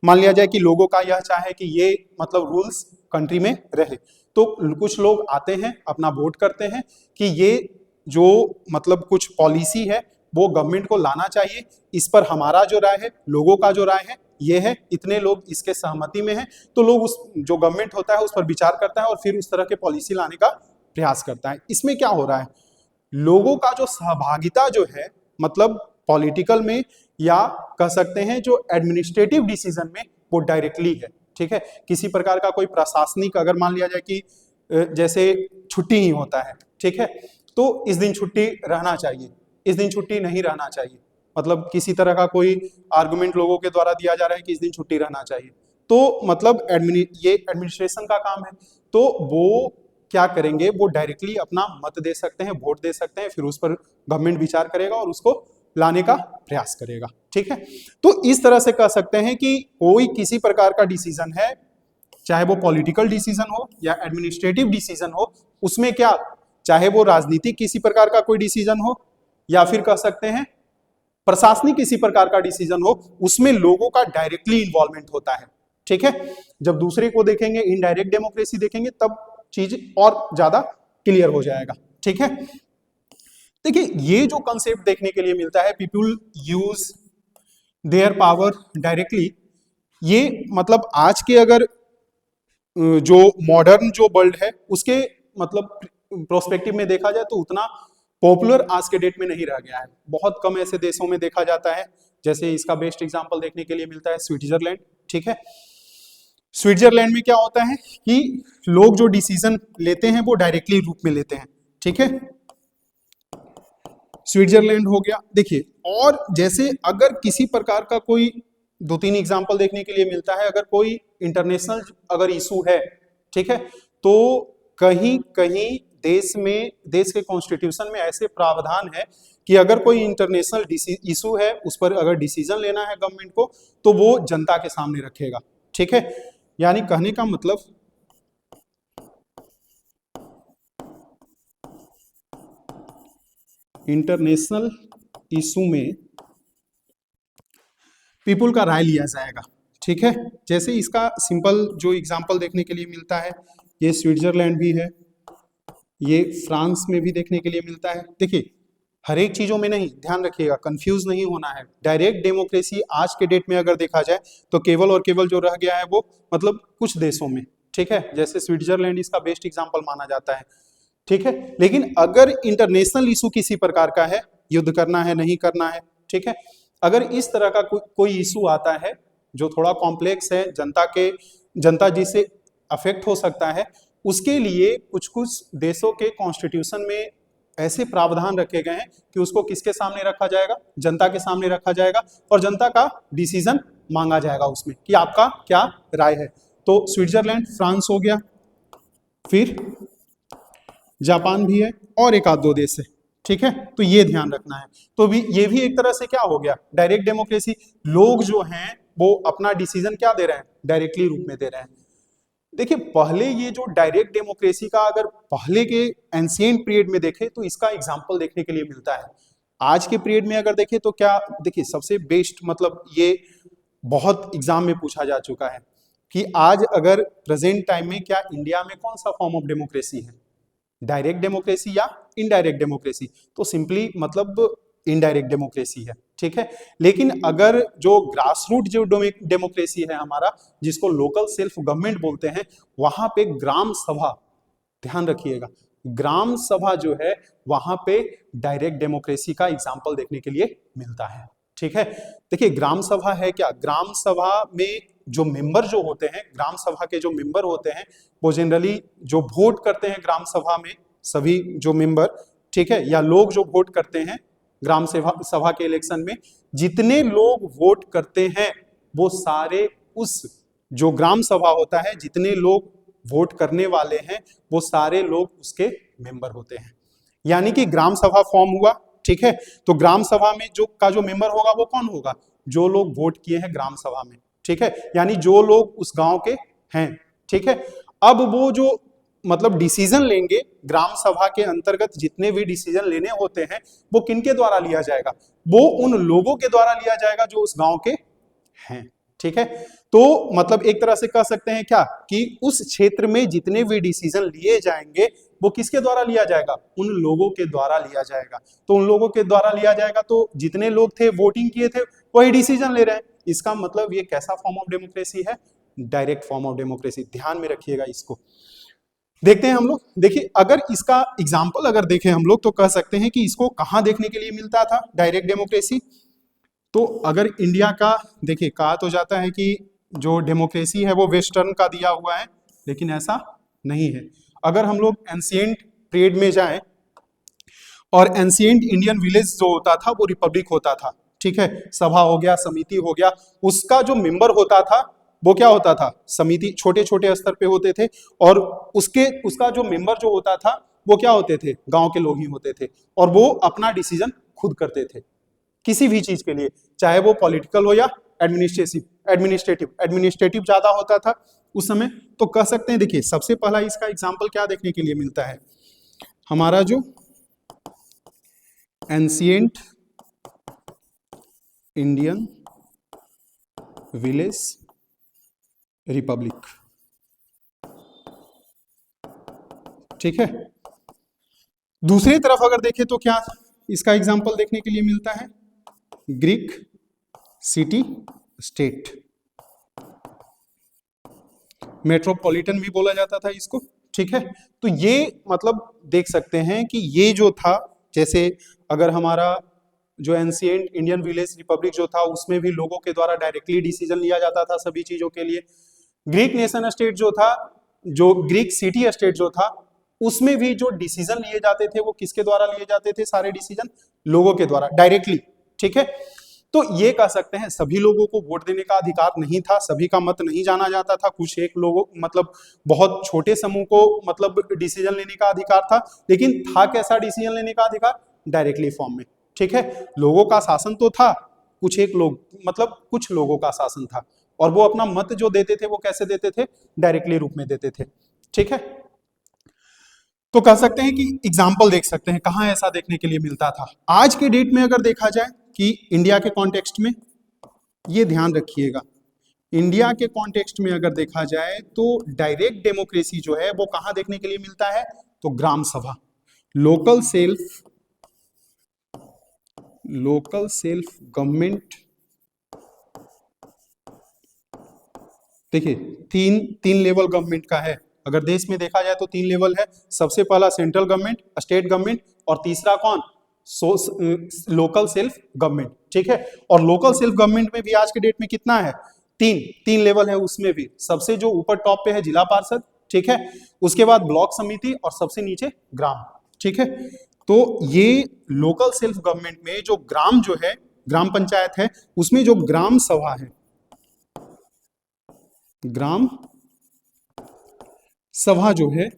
मान लिया जाए कि लोगों का यह चाहे कि ये मतलब रूल्स कंट्री में रहे, तो कुछ लोग आते हैं अपना वोट करते हैं कि ये जो मतलब कुछ पॉलिसी है वो गवर्नमेंट को लाना चाहिए, इस पर हमारा जो राय है, लोगों का जो राय है ये है, इतने लोग इसके सहमति में हैं, तो लोग उस जो गवर्नमेंट होता है उस पर विचार करता है और फिर उस तरह के पॉलिसी लाने का प्रयास करता है। इसमें क्या हो रहा है, लोगों का जो सहभागिता जो है मतलब पॉलिटिकल में या कह सकते हैं जो एडमिनिस्ट्रेटिव डिसीजन में, वो डायरेक्टली है। ठीक है, किसी प्रकार का कोई प्रशासनिक, अगर मान लिया जाए कि जैसे छुट्टी ही होता है, ठीक है, तो इस दिन छुट्टी रहना चाहिए, इस दिन छुट्टी नहीं रहना चाहिए, मतलब किसी तरह का कोई आर्गुमेंट लोगों के द्वारा दिया जा रहा है कि इस दिन छुट्टी रहना चाहिए, तो मतलब ये एडमिनिस्ट्रेशन का काम है, तो वो क्या करेंगे, वो डायरेक्टली अपना मत दे सकते हैं, वोट दे सकते हैं, फिर उस पर गवर्नमेंट विचार करेगा और उसको लाने का प्रयास करेगा। ठीक है, तो इस तरह से कह सकते हैं कि कोई किसी प्रकार का डिसीजन है, चाहे वो पॉलिटिकल डिसीजन हो या एडमिनिस्ट्रेटिव डिसीजन हो, उसमें क्या, चाहे वो राजनीतिक किसी प्रकार का कोई डिसीजन हो या फिर कह सकते हैं प्रशासनिक किसी प्रकार का डिसीजन हो, उसमें लोगों का डायरेक्टली इन्वॉल्वमेंट होता है। ठीक है, जब दूसरे को देखेंगे, इनडायरेक्ट डेमोक्रेसी देखेंगे, तब चीज और ज्यादा क्लियर हो जाएगा। ठीक है, देखिए ये जो कंसेप्ट देखने के लिए मिलता है, people use their power directly, ये मतलब आज के अगर जो मॉडर्न जो वर्ल्ड है उसके मतलब प्रोस्पेक्टिव में देखा जाए तो उतना पॉपुलर आज के डेट में नहीं रह गया है। बहुत कम ऐसे देशों में देखा जाता है, जैसे इसका बेस्ट एग्जांपल देखने के लिए मिलता है स्विट्जरलैंड। ठीक है, स्विट्जरलैंड में क्या होता है कि लोग जो डिसीजन लेते हैं वो डायरेक्टली रूप में लेते हैं। ठीक है, स्विट्जरलैंड हो गया। देखिए, और जैसे अगर किसी प्रकार का कोई 2-3 एग्जांपल देखने के लिए मिलता है, अगर कोई इंटरनेशनल अगर इशू है, ठीक है, तो कहीं कहीं देश के कॉन्स्टिट्यूशन में ऐसे प्रावधान है कि अगर कोई इंटरनेशनल इशू है उस पर अगर डिसीजन लेना है गवर्नमेंट को, तो वो जनता के सामने रखेगा। ठीक है, यानी कहने का मतलब इंटरनेशनल इशू में पीपुल का राय लिया जाएगा। ठीक है, जैसे इसका सिंपल जो एग्जांपल देखने के लिए मिलता है, ये स्विट्जरलैंड भी है, ये फ्रांस में भी देखने के लिए मिलता है। देखिए, हर एक चीजों में नहीं, ध्यान रखिएगा, कंफ्यूज नहीं होना है। डायरेक्ट डेमोक्रेसी आज के डेट में अगर देखा जाए तो केवल और केवल जो रह गया है वो मतलब कुछ देशों में। ठीक है, जैसे स्विट्जरलैंड इसका बेस्ट एग्जांपल माना जाता है। ठीक है, लेकिन अगर इंटरनेशनल इशू किसी प्रकार का है, युद्ध करना है नहीं करना है, ठीक है, अगर इस तरह का कोई इशू आता है जो थोड़ा कॉम्प्लेक्स है, जनता जिससे अफेक्ट हो सकता है, उसके लिए कुछ कुछ देशों के कॉन्स्टिट्यूशन में ऐसे प्रावधान रखे गए हैं कि उसको किसके सामने रखा जाएगा, जनता के सामने रखा जाएगा और जनता का डिसीजन मांगा जाएगा उसमें कि आपका क्या राय है। तो स्विट्जरलैंड, फ्रांस हो गया, फिर जापान भी है और एक आध दो देश है। ठीक है, तो ये ध्यान रखना है। तो ये भी एक तरह से क्या हो गया, डायरेक्ट डेमोक्रेसी। लोग जो हैं वो अपना डिसीजन क्या दे रहे हैं, डायरेक्टली रूप में दे रहे हैं। देखिए, पहले ये जो डायरेक्ट डेमोक्रेसी का अगर पहले के एंशिएंट पीरियड में देखें तो इसका एग्जांपल देखने के लिए मिलता है। आज के पीरियड में अगर देखें तो क्या, देखिए सबसे बेस्ट मतलब ये बहुत एग्जाम में पूछा जा चुका है कि आज अगर प्रेजेंट टाइम में क्या इंडिया में कौन सा फॉर्म ऑफ डेमोक्रेसी है, डायरेक्ट डेमोक्रेसी या इनडायरेक्ट डेमोक्रेसी। तो सिंपली मतलब इनडायरेक्ट डेमोक्रेसी है, ठीक है। लेकिन अगर जो ग्रास रूट जो डेमोक्रेसी है हमारा, जिसको लोकल सेल्फ गवर्नमेंट बोलते हैं, वहां पे ग्राम सभा, ध्यान रखिएगा, ग्राम सभा जो है वहां पे डायरेक्ट डेमोक्रेसी का एग्जाम्पल देखने के लिए मिलता है, ठीक है। देखिए ग्राम सभा है क्या, ग्राम सभा में जो मेंबर जो होते हैं, ग्राम सभा के जो मेंबर होते हैं, वो जनरली जो वोट करते हैं ग्राम सभा में, सभी जो मेंबर, ठीक है, या लोग जो वोट करते हैं ग्राम सभा के इलेक्शन में, जितने लोग वोट करते हैं वो सारे उस जो ग्राम सभा होता है, जितने लोग वोट करने वाले हैं वो सारे लोग उसके मेंबर होते हैं। यानी कि ग्राम सभा फॉर्म हुआ, ठीक है, तो ग्राम सभा में जो मेंबर होगा वो कौन होगा, जो लोग वोट किए हैं ग्राम सभा में, ठीक है, यानी जो लोग उस गांव के हैं, ठीक है। अब वो जो मतलब डिसीजन लेंगे ग्राम सभा के अंतर्गत, जितने भी डिसीजन लेने होते हैं वो किनके द्वारा लिया जाएगा, वो उन लोगों के द्वारा लिया जाएगा जो उस गांव के हैं, ठीक है। तो मतलब एक तरह से कह सकते हैं क्या कि उस क्षेत्र में जितने भी डिसीजन लिए जाएंगे वो किसके द्वारा लिया जाएगा, उन लोगों के द्वारा लिया जाएगा। तो उन लोगों के द्वारा लिया जाएगा, तो जितने लोग थे वोटिंग किए थे वही डिसीजन ले रहे हैं। इसका मतलब ये कैसा फॉर्म ऑफ डेमोक्रेसी है, डायरेक्ट फॉर्म ऑफ डेमोक्रेसी। ध्यान में रखिएगा इसको। देखते हैं हम लोग, देखिए अगर इसका एग्जाम्पल अगर देखें हम लोग तो कह सकते हैं कि इसको कहां देखने के लिए मिलता था डायरेक्ट डेमोक्रेसी। तो अगर इंडिया का देखिए, कहा तो जाता है कि जो डेमोक्रेसी है वो वेस्टर्न का दिया हुआ है, लेकिन ऐसा नहीं है। अगर हम लोग एंशिएंट पीरियड में जाएं, और एंशिएंट इंडियन विलेज जो होता था वो रिपब्लिक होता था, ठीक है, सभा हो गया, समिति हो गया, उसका जो मेंबर होता था वो क्या होता था, समिति छोटे छोटे स्तर पे होते थे, और उसका जो मेंबर जो होता था वो क्या होते थे, गांव के लोग ही होते थे, और वो अपना डिसीजन खुद करते थे किसी भी चीज के लिए, चाहे वो पॉलिटिकल हो या एडमिनिस्ट्रेटिव ज्यादा होता था उस समय। तो कह सकते हैं, देखिए सबसे पहला इसका एग्जाम्पल क्या देखने के लिए मिलता है, हमारा जो एंशिएंट इंडियन विलेज रिपब्लिक, ठीक है। दूसरी तरफ अगर देखें तो क्या इसका एग्जाम्पल देखने के लिए मिलता है, ग्रीक सिटी स्टेट, मेट्रोपॉलिटन भी बोला जाता था इसको, ठीक है। तो ये मतलब देख सकते हैं कि ये जो था, जैसे अगर हमारा जो एंशिएंट इंडियन विलेज रिपब्लिक जो था उसमें भी लोगों के द्वारा डायरेक्टली डिसीजन लिया जाता था सभी चीजों के लिए। ग्रीक नेशन स्टेट जो था, जो ग्रीक सिटी स्टेट जो था, उसमें भी जो डिसीजन लिए जाते थे वो किसके द्वारा लिए जाते थे, सारे डिसीजन लोगों के द्वारा डायरेक्टली, ठीक है। तो ये कह सकते हैं सभी लोगों को वोट देने का अधिकार नहीं था, सभी का मत नहीं जाना जाता था, कुछ एक लोगों मतलब बहुत छोटे समूह को मतलब डिसीजन लेने का अधिकार था। लेकिन था कैसा डिसीजन लेने का अधिकार, डायरेक्टली फॉर्म में, ठीक है। लोगों का शासन तो था, कुछ एक लोग मतलब कुछ लोगों का शासन था, और वो अपना मत जो देते थे वो कैसे देते थे, डायरेक्टली रूप में देते थे, ठीक है। तो कह सकते हैं कि एग्जाम्पल देख सकते हैं कहां ऐसा देखने के लिए मिलता था। आज के डेट में अगर देखा जाए कि इंडिया के कॉन्टेक्स्ट में, ये ध्यान रखिएगा, इंडिया के कॉन्टेक्स्ट में अगर देखा जाए तो डायरेक्ट डेमोक्रेसी जो है वो कहां देखने के लिए मिलता है, तो ग्राम सभा, लोकल सेल्फ गवर्नमेंट। देखिए तीन लेवल गवर्नमेंट का है, अगर देश में देखा जाए तो 3 लेवल है। सबसे पहला सेंट्रल गवर्नमेंट, स्टेट गवर्नमेंट, और तीसरा कौन, लोकल सेल्फ गवर्नमेंट, ठीक है। और लोकल सेल्फ गवर्नमेंट में भी आज के डेट में कितना है, तीन लेवल है। उसमें भी सबसे जो ऊपर टॉप पे है जिला पार्षद, ठीक है, उसके बाद ब्लॉक समिति, और सबसे नीचे ग्राम, ठीक है। तो ये लोकल सेल्फ गवर्नमेंट में जो ग्राम जो है, ग्राम पंचायत है, उसमें जो ग्राम सभा है, ग्राम सभा जो है,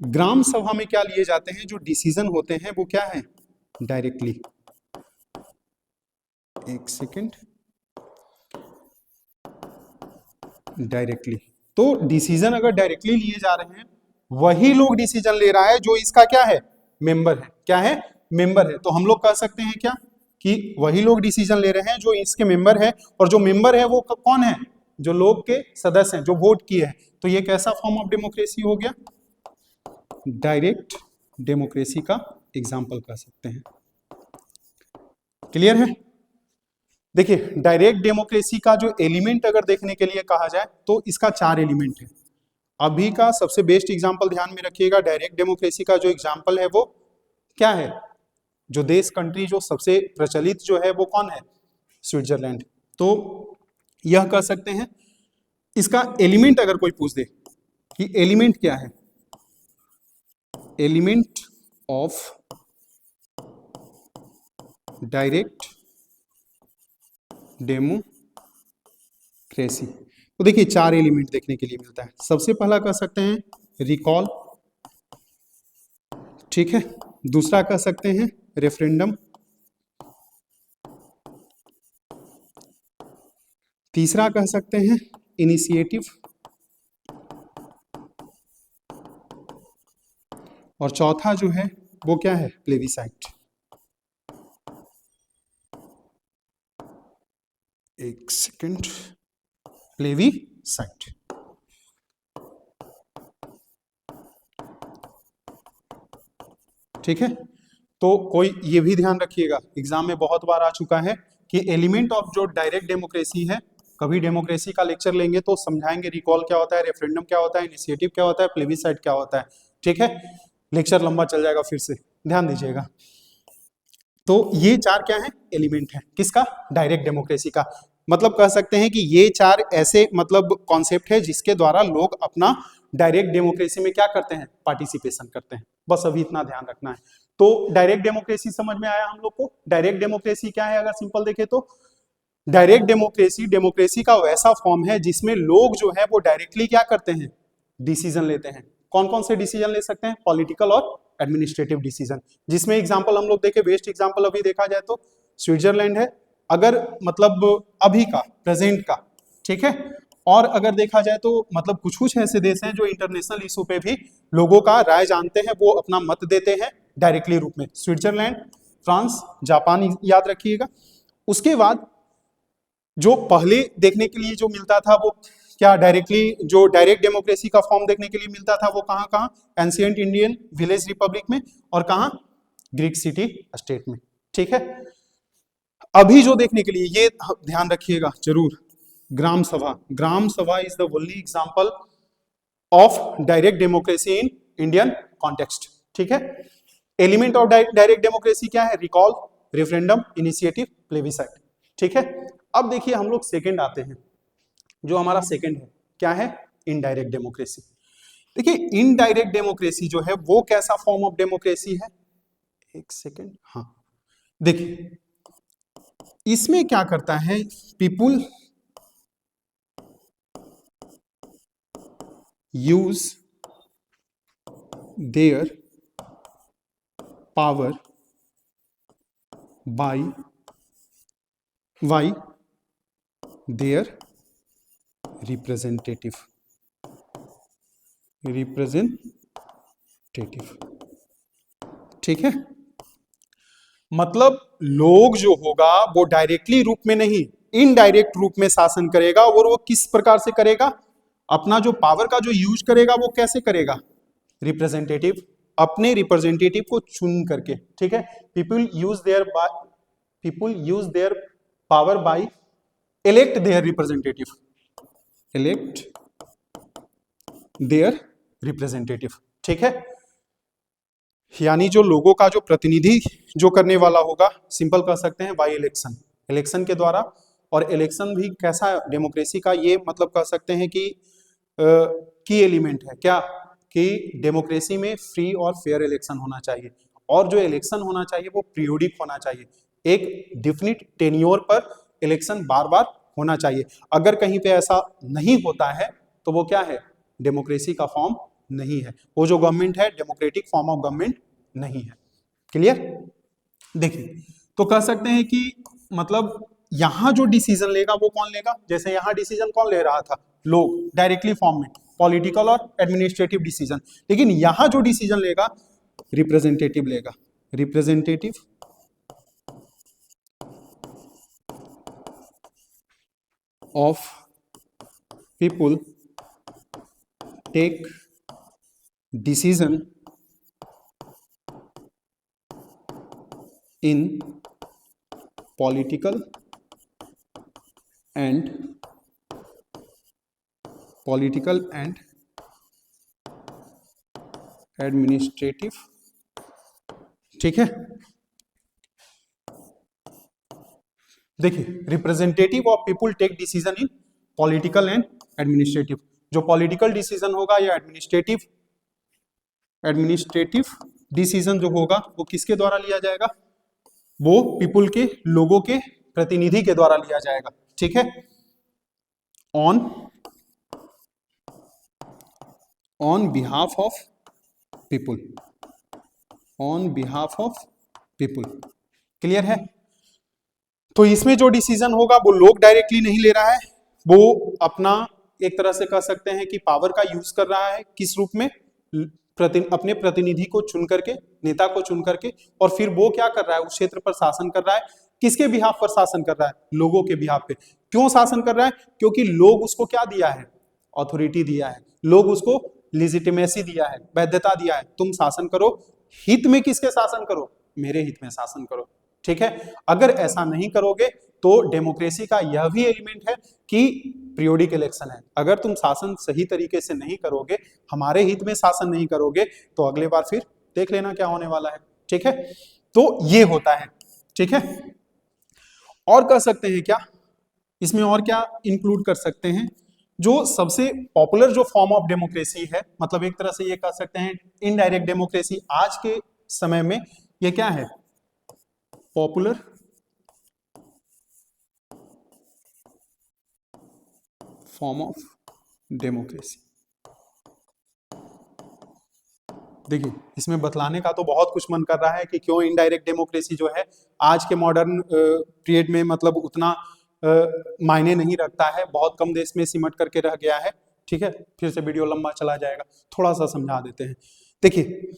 ग्राम सभा में क्या लिए जाते हैं, जो डिसीजन होते हैं वो क्या है, डायरेक्टली। एक सेकेंड, डायरेक्टली। तो डिसीजन अगर डायरेक्टली लिए जा रहे हैं, वही लोग डिसीजन ले रहा है जो इसका क्या है, मेंबर है। क्या है, मेंबर है। तो हम लोग कह सकते हैं क्या कि वही लोग डिसीजन ले रहे हैं जो इसके मेंबर है, और जो मेंबर है वो कौन है, जो लोग के सदस्य हैं, जो वोट किए हैं। तो ये कैसा फॉर्म ऑफ डेमोक्रेसी हो गया, डायरेक्ट डेमोक्रेसी का एग्जाम्पल कह सकते हैं। क्लियर है? देखिए, डायरेक्ट डेमोक्रेसी का जो एलिमेंट अगर देखने के लिए कहा जाए तो इसका 4 एलिमेंट है। अभी का सबसे बेस्ट एग्जाम्पल ध्यान में रखिएगा, डायरेक्ट डेमोक्रेसी का जो एग्जाम्पल है वो क्या है, जो देश कंट्री जो सबसे प्रचलित जो है वो कौन है, स्विट्जरलैंड। तो यह कह सकते हैं, इसका एलिमेंट अगर कोई पूछ दे कि एलिमेंट क्या है, एलिमेंट ऑफ डायरेक्ट डेमोक्रेसी, तो देखिए 4 एलिमेंट देखने के लिए मिलता है। सबसे पहला कह सकते हैं रिकॉल, ठीक है। दूसरा कह सकते हैं रेफरेंडम, तीसरा कह सकते हैं इनिशिएटिव, और चौथा जो है वो क्या है, प्लेबिसाइट। एक सेकंड, प्लेबिसाइट। ठीक है, तो कोई ये भी ध्यान रखिएगा, एग्जाम में बहुत बार आ चुका है कि एलिमेंट ऑफ जो डायरेक्ट डेमोक्रेसी है, कभी डेमोक्रेसी का लेक्चर लेंगे तो समझाएंगे रिकॉल क्या होता है, रेफरेंडम क्या होता है, इनिशिएटिव क्या होता है, प्लेबिसाइट क्या होता है। ठीक है, लेक्चर लंबा चल जाएगा, फिर से ध्यान दीजिएगा। तो ये 4 क्या है, एलिमेंट है किसका, डायरेक्ट डेमोक्रेसी का। मतलब कह सकते हैं कि ये 4 ऐसे मतलब कॉन्सेप्ट है जिसके द्वारा लोग अपना डायरेक्ट डेमोक्रेसी में क्या करते हैं, पार्टिसिपेशन करते हैं। बस अभी इतना ध्यान रखना है। तो डायरेक्ट डेमोक्रेसी समझ में आया हम लोग को। डायरेक्ट डेमोक्रेसी क्या है, अगर सिंपल देखें तो डायरेक्ट डेमोक्रेसी डेमोक्रेसी का वैसा फॉर्म है जिसमें लोग जो है वो डायरेक्टली क्या करते हैं, डिसीजन लेते हैं। कौन कौन से डिसीजन ले सकते हैं, पॉलिटिकल और एडमिनिस्ट्रेटिव डिसीजन। जिसमें एग्जांपल हम लोग देखें, बेस्ट एग्जांपल अभी देखा जाए तो स्विट्जरलैंड है, अगर मतलब अभी का, प्रेजेंट का, ठीक है। और अगर देखा जाए तो मतलब कुछ कुछ ऐसे देश हैं जो इंटरनेशनल इशू पे भी लोगों का राय जानते हैं, वो अपना मत देते हैं डायरेक्टली रूप में। स्विट्जरलैंड, फ्रांस, जापान याद रखिएगा। उसके बाद जो पहले देखने के लिए जो मिलता था वो क्या, डायरेक्टली जो डायरेक्ट डेमोक्रेसी का फॉर्म देखने के लिए मिलता था वो कहां कहां, एंशिएंट इंडियन विलेज रिपब्लिक में, और कहां, ग्रीक सिटी स्टेट में। ठीक है, अभी जो देखने के लिए ये ध्यान रखिएगा जरूर, ग्राम सभा। ग्राम सभा is the only example of direct democracy in Indian context. ठीक है, एलिमेंट ऑफ डायरेक्ट डेमोक्रेसी क्या है, रिकॉल, रेफरेंडम, इनिशिएटिव, प्लेबिसाइट। ठीक है, अब देखिए हम लोग सेकंड आते हैं। जो हमारा सेकंड है क्या है, इनडायरेक्ट डेमोक्रेसी। देखिए इनडायरेक्ट डेमोक्रेसी जो है वो कैसा फॉर्म ऑफ डेमोक्रेसी है, एक सेकंड, हाँ देखिए इसमें क्या करता है, people use their power bye their representative. ठीक है, मतलब लोग जो होगा वो डायरेक्टली रूप में नहीं, इनडायरेक्ट रूप में शासन करेगा। और वो किस प्रकार से करेगा, अपना जो पावर का जो यूज करेगा वो कैसे करेगा, रिप्रेजेंटेटिव, अपने रिप्रेजेंटेटिव को चुन करके। ठीक है, people use their power bye elect their representative. ठीक है, यानी जो लोगों का जो प्रतिनिधि जो करने वाला होगा, सिंपल कह सकते हैं बाय इलेक्शन, इलेक्शन के द्वारा। और इलेक्शन भी कैसा डेमोक्रेसी का, ये मतलब कह सकते हैं कि की एलिमेंट है क्या, कि डेमोक्रेसी में फ्री और फेयर इलेक्शन होना चाहिए। और जो इलेक्शन होना चाहिए वो पीरियोडिक होना चाहिए, एक डिफिनिट टेन्योर पर इलेक्शन बार बार होना चाहिए। अगर कहीं पे ऐसा नहीं होता है तो वो क्या है, डेमोक्रेसी का फॉर्म नहीं है, वो जो गवर्नमेंट है डेमोक्रेटिक फॉर्म ऑफ गवर्नमेंट नहीं है। क्लियर, देखिए तो कह सकते हैं कि मतलब यहां जो डिसीजन लेगा वो कौन लेगा, जैसे यहां डिसीजन कौन ले रहा था, लोग डायरेक्टली फॉर्म में, पॉलिटिकल और एडमिनिस्ट्रेटिव डिसीजन। लेकिन यहां जो डिसीजन लेगा रिप्रेजेंटेटिव लेगा, representative of people take decision in political and administrative, ठीक है। देखिए, representative of people take decision in political and administrative. जो पॉलिटिकल डिसीजन होगा या एडमिनिस्ट्रेटिव डिसीजन जो होगा वो किसके द्वारा लिया जाएगा? वो पीपुल के, लोगों के प्रतिनिधि के द्वारा लिया जाएगा, ठीक है। On behalf of people, clear है। तो इसमें जो डिसीजन होगा वो लोग डायरेक्टली नहीं ले रहा है, वो अपना एक तरह से कह सकते हैं कि पावर का यूज कर रहा है। किस रूप में? अपने प्रतिनिधि को चुन करके, नेता को चुन करके, और फिर वो क्या कर रहा है? उस क्षेत्र पर शासन कर रहा है। किसके बिहाफ पर शासन कर रहा है? लोगों के बिहाफ पे। क्यों शासन कर रहा है? क्योंकि लोग उसको क्या दिया है? अथॉरिटी दिया है, लोग उसको लेजिटिमेसी दिया है, वैधता दिया है। तुम शासन करो, हित में किसके शासन करो? मेरे हित में शासन करो, ठीक है। अगर ऐसा नहीं करोगे तो डेमोक्रेसी का यह भी एलिमेंट है कि पीरियोडिक इलेक्शन है। अगर तुम शासन सही तरीके से नहीं करोगे, हमारे हित में शासन नहीं करोगे, तो अगले बार फिर देख लेना क्या होने वाला है, ठीक है। तो ये होता है, ठीक है। और कह सकते हैं क्या इसमें, और क्या इंक्लूड कर सकते हैं? जो सबसे पॉपुलर जो फॉर्म ऑफ डेमोक्रेसी है, मतलब एक तरह से ये कह सकते हैं इनडायरेक्ट डेमोक्रेसी, आज के समय में ये क्या है? Popular form of democracy. देखिए, इसमें बतलाने का तो बहुत कुछ मन कर रहा है कि क्यों इनडायरेक्ट डेमोक्रेसी जो है आज के मॉडर्न पीरियड में मतलब उतना मायने नहीं रखता है, बहुत कम देश में सिमट करके रह गया है, ठीक है। फिर से वीडियो लंबा चला जाएगा, थोड़ा सा समझा देते हैं। देखिए,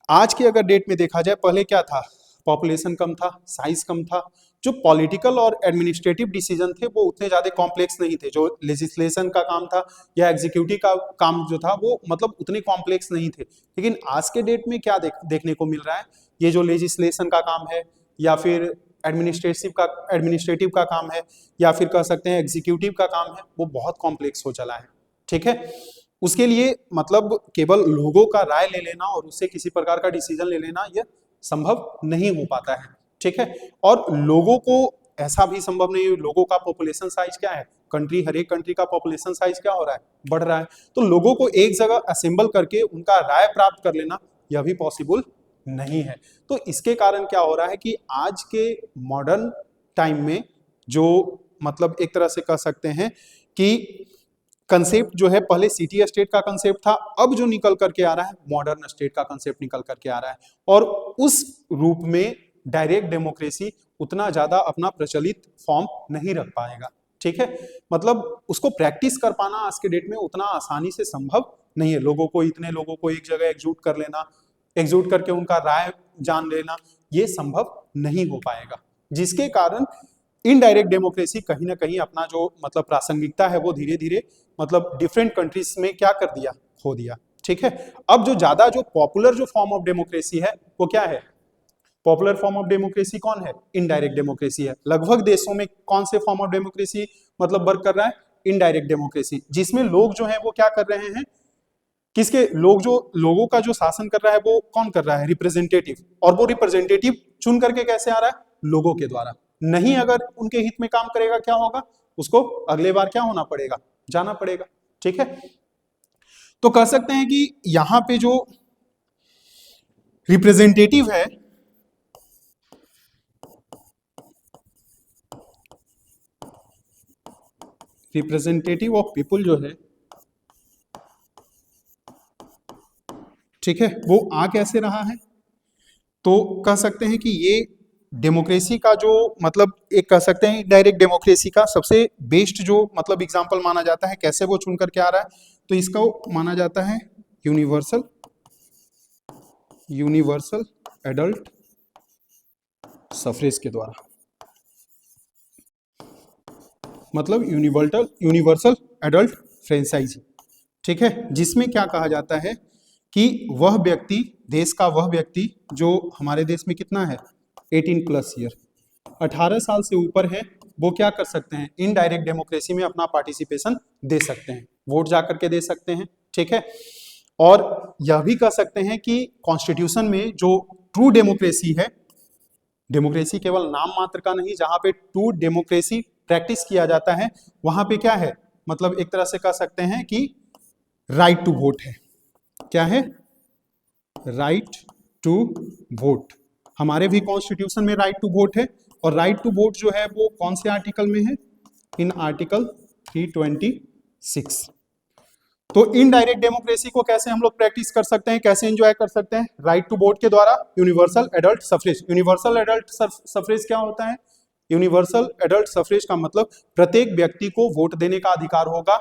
आज की अगर डेट में देखा जाए, पहले क्या था? पॉपुलेशन कम था, साइज कम था, जो पॉलिटिकल और एडमिनिस्ट्रेटिव डिसीजन थे वो उतने ज्यादा कॉम्प्लेक्स नहीं थे। जो लेजिस्लेशन का काम था या एग्जीक्यूटिव का काम जो था वो मतलब उतने कॉम्प्लेक्स नहीं थे। लेकिन आज के डेट में क्या देखने को मिल रहा है? ये जो लेजिस्लेशन का काम है या फिर एडमिनिस्ट्रेटिव का काम है या फिर कह सकते हैं एग्जीक्यूटिव का काम है, वो बहुत कॉम्प्लेक्स हो चला है, ठीक है। उसके लिए मतलब केवल लोगों का राय ले लेना और उससे किसी प्रकार का डिसीजन ले लेना यह संभव नहीं हो पाता है, ठीक है। और लोगों को ऐसा भी संभव नहीं है। लोगों का पॉपुलेशन साइज क्या है? हर एक कंट्री का पॉपुलेशन साइज क्या हो रहा है? बढ़ रहा है। तो लोगों को एक जगह असेंबल करके उनका राय प्राप्त कर लेना यह भी पॉसिबल नहीं है। तो इसके कारण क्या हो रहा है कि आज के मॉडर्न टाइम में जो मतलब एक तरह से कह सकते हैं कि कंसेप्ट जो है, पहले सिटी स्टेट का कंसेप्ट था, अब जो निकल करके आ रहा है मॉडर्न स्टेट का कंसेप्ट निकल करके आ रहा है। और उस रूप में डायरेक्ट डेमोक्रेसी उतना ज्यादा अपना प्रचलित फॉर्म नहीं रख पाएगा, ठीक है। मतलब उसको प्रैक्टिस कर पाना आज के डेट में उतना आसानी से संभव नहीं है। इतने लोगों को एक जगह एकजुट कर लेना, एकजुट करके उनका राय जान लेना, ये संभव नहीं हो पाएगा। जिसके कारण इनडायरेक्ट डेमोक्रेसी कहीं ना कहीं अपना जो मतलब प्रासंगिकता है वो धीरे धीरे मतलब डिफरेंट कंट्रीज में क्या कर दिया? खो दिया, ठीक है। अब जो पॉपुलर जो फॉर्म ऑफ डेमोक्रेसी है वो क्या है? पॉपुलर फॉर्म ऑफ डेमोक्रेसी कौन है? इनडायरेक्ट डेमोक्रेसी है। लगभग देशों में कौन से फॉर्म ऑफ डेमोक्रेसी मतलब वर्क कर रहा है? इनडायरेक्ट डेमोक्रेसी, जिसमें लोग जो है वो क्या कर रहे हैं? लोगों का जो शासन कर रहा है वो कौन कर रहा है? रिप्रेजेंटेटिव। और वो रिप्रेजेंटेटिव चुन करके कैसे आ रहा है? लोगों के द्वारा। नहीं अगर उनके हित में काम करेगा, क्या होगा? उसको अगले बार क्या होना पड़ेगा? जाना पड़ेगा, ठीक है। तो कह सकते हैं कि यहां पे जो रिप्रेजेंटेटिव है, रिप्रेजेंटेटिव ऑफ पीपुल जो है, ठीक है, वो आ कैसे रहा है? तो कह सकते हैं कि ये डेमोक्रेसी का जो मतलब एक कह सकते हैं डायरेक्ट डेमोक्रेसी का सबसे बेस्ट जो मतलब एग्जांपल माना जाता है। कैसे वो चुन करके आ रहा है? तो इसका माना जाता है यूनिवर्सल एडल्ट सफरेज के द्वारा, मतलब यूनिवर्सल एडल्ट फ्रेंचाइजी, ठीक है। जिसमें क्या कहा जाता है कि वह व्यक्ति, देश का वह व्यक्ति जो हमारे देश में कितना है? 18 प्लस ईयर, 18 साल से ऊपर है, वो क्या कर सकते हैं, इनडायरेक्ट डेमोक्रेसी में अपना पार्टिसिपेशन दे सकते हैं, वोट जा करके दे सकते हैं, ठीक है। और यह भी कह सकते हैं कि कॉन्स्टिट्यूशन में जो ट्रू डेमोक्रेसी है, डेमोक्रेसी केवल नाम मात्र का नहीं, जहां पे ट्रू डेमोक्रेसी प्रैक्टिस किया जाता है वहां पे क्या है, मतलब एक तरह से कह सकते हैं कि राइट टू वोट है। क्या है, राइट टू वोट। हमारे भी कॉन्स्टिट्यूशन में राइट टू वोट है, और राइट टू वोट जो है वो कौन से आर्टिकल में है, इन आर्टिकल 326। तो इनडायरेक्ट डेमोक्रेसी को कैसे हम लोग प्रैक्टिस कर सकते हैं, कैसे एंजॉय कर सकते हैं, राइट टू वोट के द्वारा, universal adult suffrage. Universal adult suffrage क्या होता है, यूनिवर्सल एडल्ट सफरेज का मतलब प्रत्येक व्यक्ति को वोट देने का अधिकार होगा।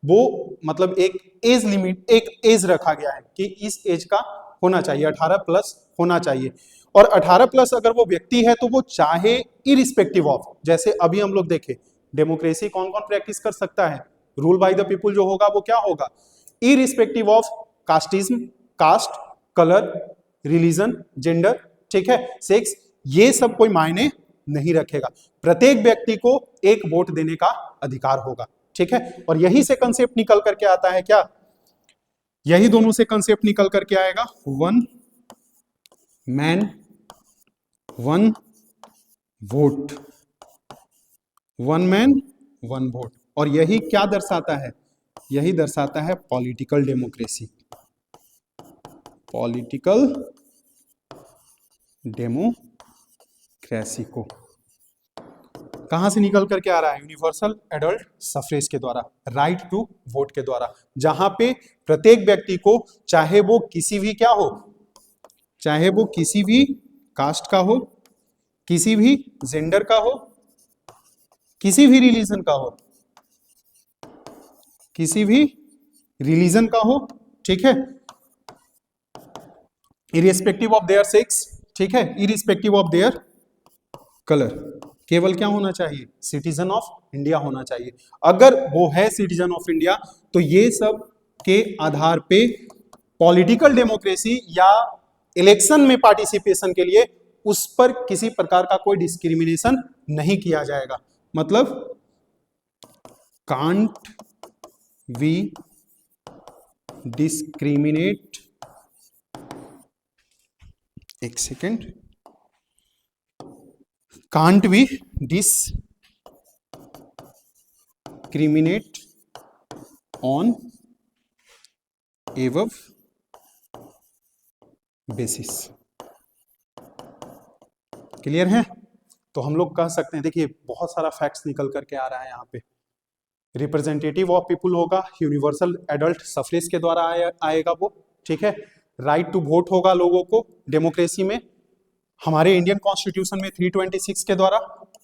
वो मतलब एक एज लिमिट, एक एज रखा गया है कि इस एज का होना चाहिए, 18 प्लस होना चाहिए। और 18 प्लस अगर वो व्यक्ति है तो वो चाहे इरिस्पेक्टिव ऑफ, जैसे अभी हम लोग देखें डेमोक्रेसी कौन कौन प्रैक्टिस कर सकता है, रूल बाय द पीपुल जो होगा वो क्या होगा, irrespective of casteism, caste, colour, religion, gender, ठीक है, सेक्स, ये सब कोई मायने नहीं रखेगा, प्रत्येक व्यक्ति को एक वोट देने का अधिकार होगा, ठीक है। और यही से कंसेप्ट निकल करके आता है क्या, यही दोनों से कंसेप्ट निकल करके आएगा, one man one vote, one man one vote. और यही क्या दर्शाता है, यही दर्शाता है पॉलिटिकल डेमोक्रेसी, पॉलिटिकल डेमोक्रेसी को कहां से निकल करके आ रहा है, यूनिवर्सल एडल्ट सफरेज के द्वारा, राइट टू वोट के द्वारा, जहां पे प्रत्येक व्यक्ति को, चाहे वो किसी भी क्या हो, चाहे वो किसी भी कास्ट का हो, किसी भी जेंडर का हो, किसी भी रिलीजन का हो, किसी भी रिलीजन का हो, ठीक है, इरिस्पेक्टिव ऑफ देयर सेक्स, ठीक है, इरिस्पेक्टिव ऑफ देयर कलर, केवल क्या होना चाहिए, सिटीजन ऑफ इंडिया होना चाहिए। अगर वो है सिटीजन ऑफ इंडिया तो ये सब के आधार पे पॉलिटिकल डेमोक्रेसी या इलेक्शन में पार्टिसिपेशन के लिए उस पर किसी प्रकार का कोई डिस्क्रिमिनेशन नहीं किया जाएगा। मतलब कांट वी डिस्क्रिमिनेट, एक second, can't we discriminate on every basis. Clear है? तो हम लोग कह सकते हैं, देखिए बहुत सारा फैक्ट्स निकल करके आ रहा है यहाँ पे, रिप्रेजेंटेटिव ऑफ पीपुल होगा, यूनिवर्सल एडल्ट सफरेज के द्वारा आएगा वो, ठीक है, राइट टू वोट होगा लोगों को डेमोक्रेसी में, हमारे इंडियन कॉन्स्टिट्यूशन में 326 के द्वारा,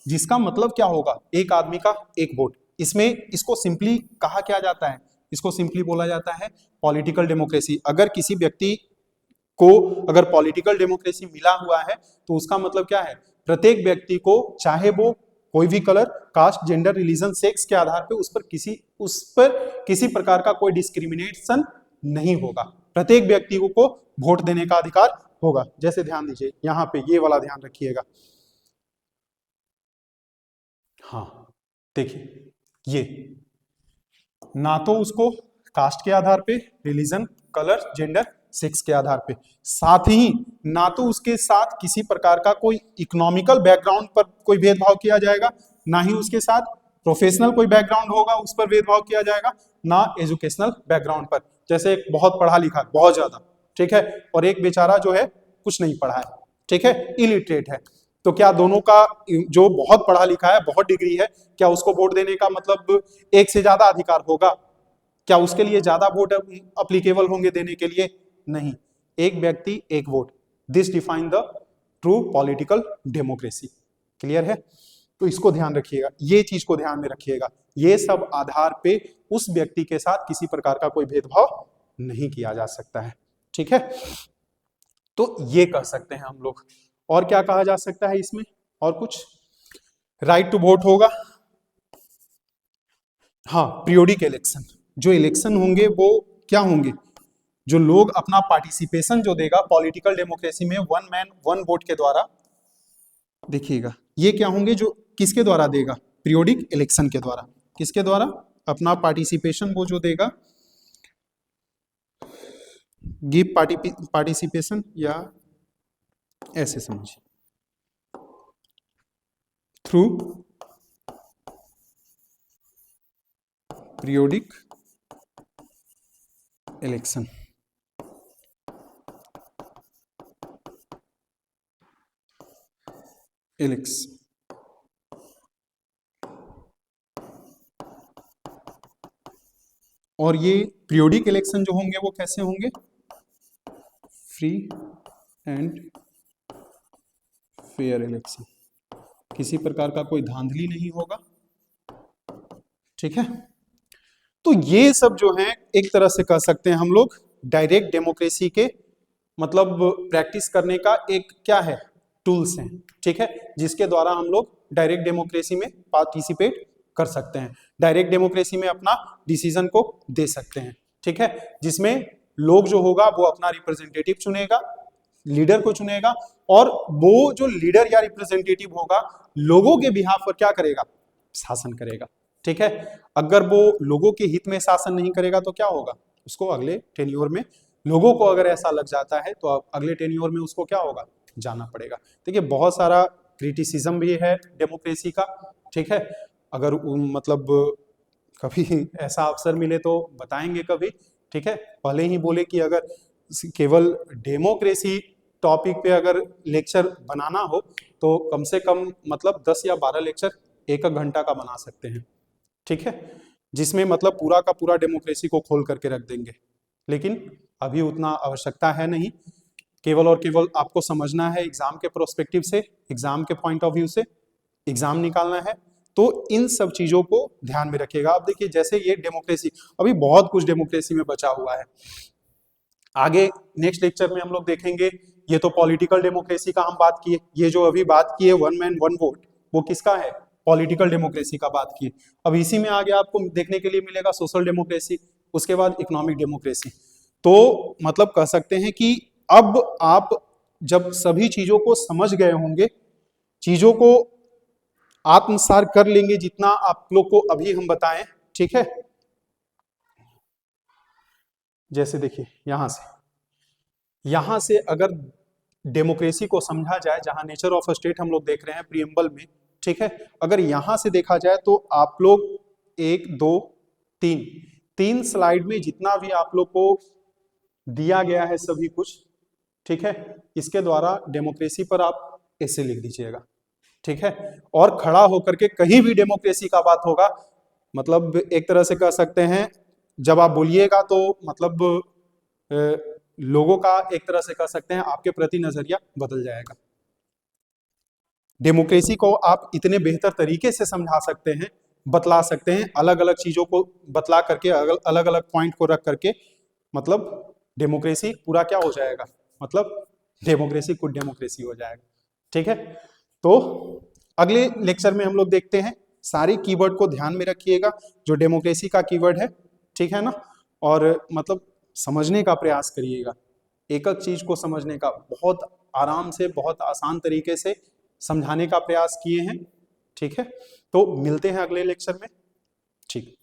जिसका मतलब क्या होगा, एक आदमी का एक वोट। इसमें इसको सिंपली कहा क्या जाता है, इसको सिंपली बोला जाता है पॉलिटिकल डेमोक्रेसी। अगर किसी व्यक्ति को अगर पॉलिटिकल डेमोक्रेसी मिला हुआ है तो उसका मतलब क्या है, प्रत्येक व्यक्ति को चाहे वो कोई भी colour, caste, gender, religion, sex के आधार पे उस पर किसी प्रकार का कोई डिस्क्रिमिनेशन नहीं होगा, प्रत्येक व्यक्ति को वोट देने का अधिकार होगा। जैसे ध्यान दीजिए यहां पे, ये वाला ध्यान रखिएगा, हाँ देखिए, ये ना तो उसको कास्ट के आधार पे, रिलीजन, कलर, जेंडर, सेक्स के आधार पे, साथ ही ना तो उसके साथ किसी प्रकार का कोई इकोनॉमिकल बैकग्राउंड पर कोई भेदभाव किया जाएगा, ना ही उसके साथ प्रोफेशनल कोई बैकग्राउंड होगा उस पर भेदभाव किया जाएगा, ना एजुकेशनल बैकग्राउंड पर, जैसे एक बहुत पढ़ा लिखा बहुत ज्यादा, ठीक है, और एक बेचारा जो है कुछ नहीं पढ़ा है, ठीक है, इलिटरेट है, तो क्या दोनों का, जो बहुत पढ़ा लिखा है, बहुत डिग्री है, क्या उसको वोट देने का मतलब एक से ज्यादा अधिकार होगा, क्या उसके लिए ज्यादा वोट अप्लीकेबल होंगे देने के लिए, नहीं, एक व्यक्ति एक vote, this define the true political democracy. Clear है? तो इसको ध्यान रखिएगा, ये चीज को ध्यान में रखिएगा, ये सब आधार पे उस व्यक्ति के साथ किसी प्रकार का कोई भेदभाव नहीं किया जा सकता है, ठीक है। तो ये कह सकते हैं हम लोग। और क्या कहा जा सकता है इसमें, और कुछ, राइट टू वोट होगा, हाँ, पीरियोडिक इलेक्शन, जो इलेक्शन होंगे वो क्या होंगे, जो लोग अपना पार्टिसिपेशन जो देगा पॉलिटिकल डेमोक्रेसी में वन मैन वन वोट के द्वारा, देखिएगा ये क्या होंगे जो किसके द्वारा देगा, पीरियोडिक इलेक्शन के द्वारा, किसके द्वारा, अपना पार्टिसिपेशन वो जो देगा, गिव पार्टिसिपेशन, या ऐसे समझिए थ्रू पीरियोडिक इलेक्शन। और ये पीरियोडिक इलेक्शन जो होंगे वो कैसे होंगे, फ्री एंड फेयर इलेक्शन, किसी प्रकार का कोई धांधली नहीं होगा, ठीक है। तो ये सब जो है एक तरह से कह सकते हैं हम लोग डायरेक्ट डेमोक्रेसी के मतलब प्रैक्टिस करने का एक क्या है, टूल्स हैं, ठीक है, जिसके द्वारा हम लोग डायरेक्ट डेमोक्रेसी में पार्टिसिपेट कर सकते हैं, डायरेक्ट डेमोक्रेसी में अपना डिसीजन को दे सकते हैं, ठीक है, जिसमें लोग जो होगा वो अपना रिप्रेजेंटेटिव चुनेगा, लीडर को चुनेगा, और वो जो लीडर या रिप्रेजेंटेटिव होगा लोगों के बिहाफ पर क्या करेगा, शासन करेगा, ठीक है। अगर वो लोगों के हित में शासन नहीं करेगा तो क्या होगा, उसको अगले टेन्योर में, लोगों को अगर ऐसा लग जाता है तो अगले टेन्योर में उसको क्या होगा, जाना पड़ेगा। देखिए बहुत सारा क्रिटिसिज्म भी है डेमोक्रेसी का, ठीक है, अगर मतलब कभी ऐसा अवसर मिले तो बताएंगे कभी, ठीक है। पहले ही बोले कि अगर केवल डेमोक्रेसी टॉपिक पे अगर लेक्चर बनाना हो तो कम से कम मतलब 10 या 12 लेक्चर एक घंटा का बना सकते हैं, ठीक है, जिसमें मतलब पूरा का पूरा डेमोक्रेसी को खोल करके रख देंगे, लेकिन अभी उतना आवश्यकता है नहीं, केवल और केवल आपको समझना है एग्जाम के प्रोस्पेक्टिव से, एग्जाम के पॉइंट ऑफ व्यू से एग्जाम निकालना है, तो इन सब चीजों को ध्यान में रखिएगा। आप देखिए जैसे ये डेमोक्रेसी, अभी बहुत कुछ डेमोक्रेसी में बचा हुआ है, आगे नेक्स्ट लेक्चर में हम लोग देखेंगे। ये तो पॉलिटिकल डेमोक्रेसी का हम बात किए, ये जो अभी बात की है वन मैन वन वोट, वो किसका है, पॉलिटिकल डेमोक्रेसी का बात की। अब इसी में आगे आपको देखने के लिए मिलेगा सोशल डेमोक्रेसी, उसके बाद इकोनॉमिक डेमोक्रेसी। तो मतलब कह सकते हैं कि अब आप जब सभी चीजों को समझ गए होंगे, चीजों को आत्मसात कर लेंगे जितना आप लोग को अभी हम बताएं, ठीक है। जैसे देखिए यहां से अगर डेमोक्रेसी को समझा जाए, जहां नेचर ऑफ स्टेट हम लोग देख रहे हैं प्रीएम्बल में, ठीक है, अगर यहां से देखा जाए तो आप लोग 1 2 3 स्लाइड में जितना भी आप लोग को दिया गया है सभी कुछ, ठीक है, इसके द्वारा डेमोक्रेसी पर आप ऐसे लिख दीजिएगा, ठीक है। और खड़ा होकर के कहीं भी डेमोक्रेसी का बात होगा, मतलब एक तरह से कह सकते हैं जब आप बोलिएगा तो मतलब लोगों का एक तरह से कह सकते हैं आपके प्रति नजरिया बदल जाएगा। डेमोक्रेसी को आप इतने बेहतर तरीके से समझा सकते हैं, बतला सकते हैं, अलग अलग चीजों को बतला करके, अलग अलग पॉइंट को रख करके, मतलब डेमोक्रेसी पूरा क्या हो जाएगा, मतलब डेमोक्रेसी कुछ डेमोक्रेसी हो जाएगा, ठीक है। तो अगले लेक्चर में हम लोग देखते हैं, सारे कीवर्ड को ध्यान में रखिएगा जो डेमोक्रेसी का कीवर्ड है, ठीक है ना, और मतलब समझने का प्रयास करिएगा, एक एक चीज को समझने का, बहुत आराम से बहुत आसान तरीके से समझाने का प्रयास किए हैं, ठीक है। तो मिलते हैं अगले लेक्चर में, ठीक।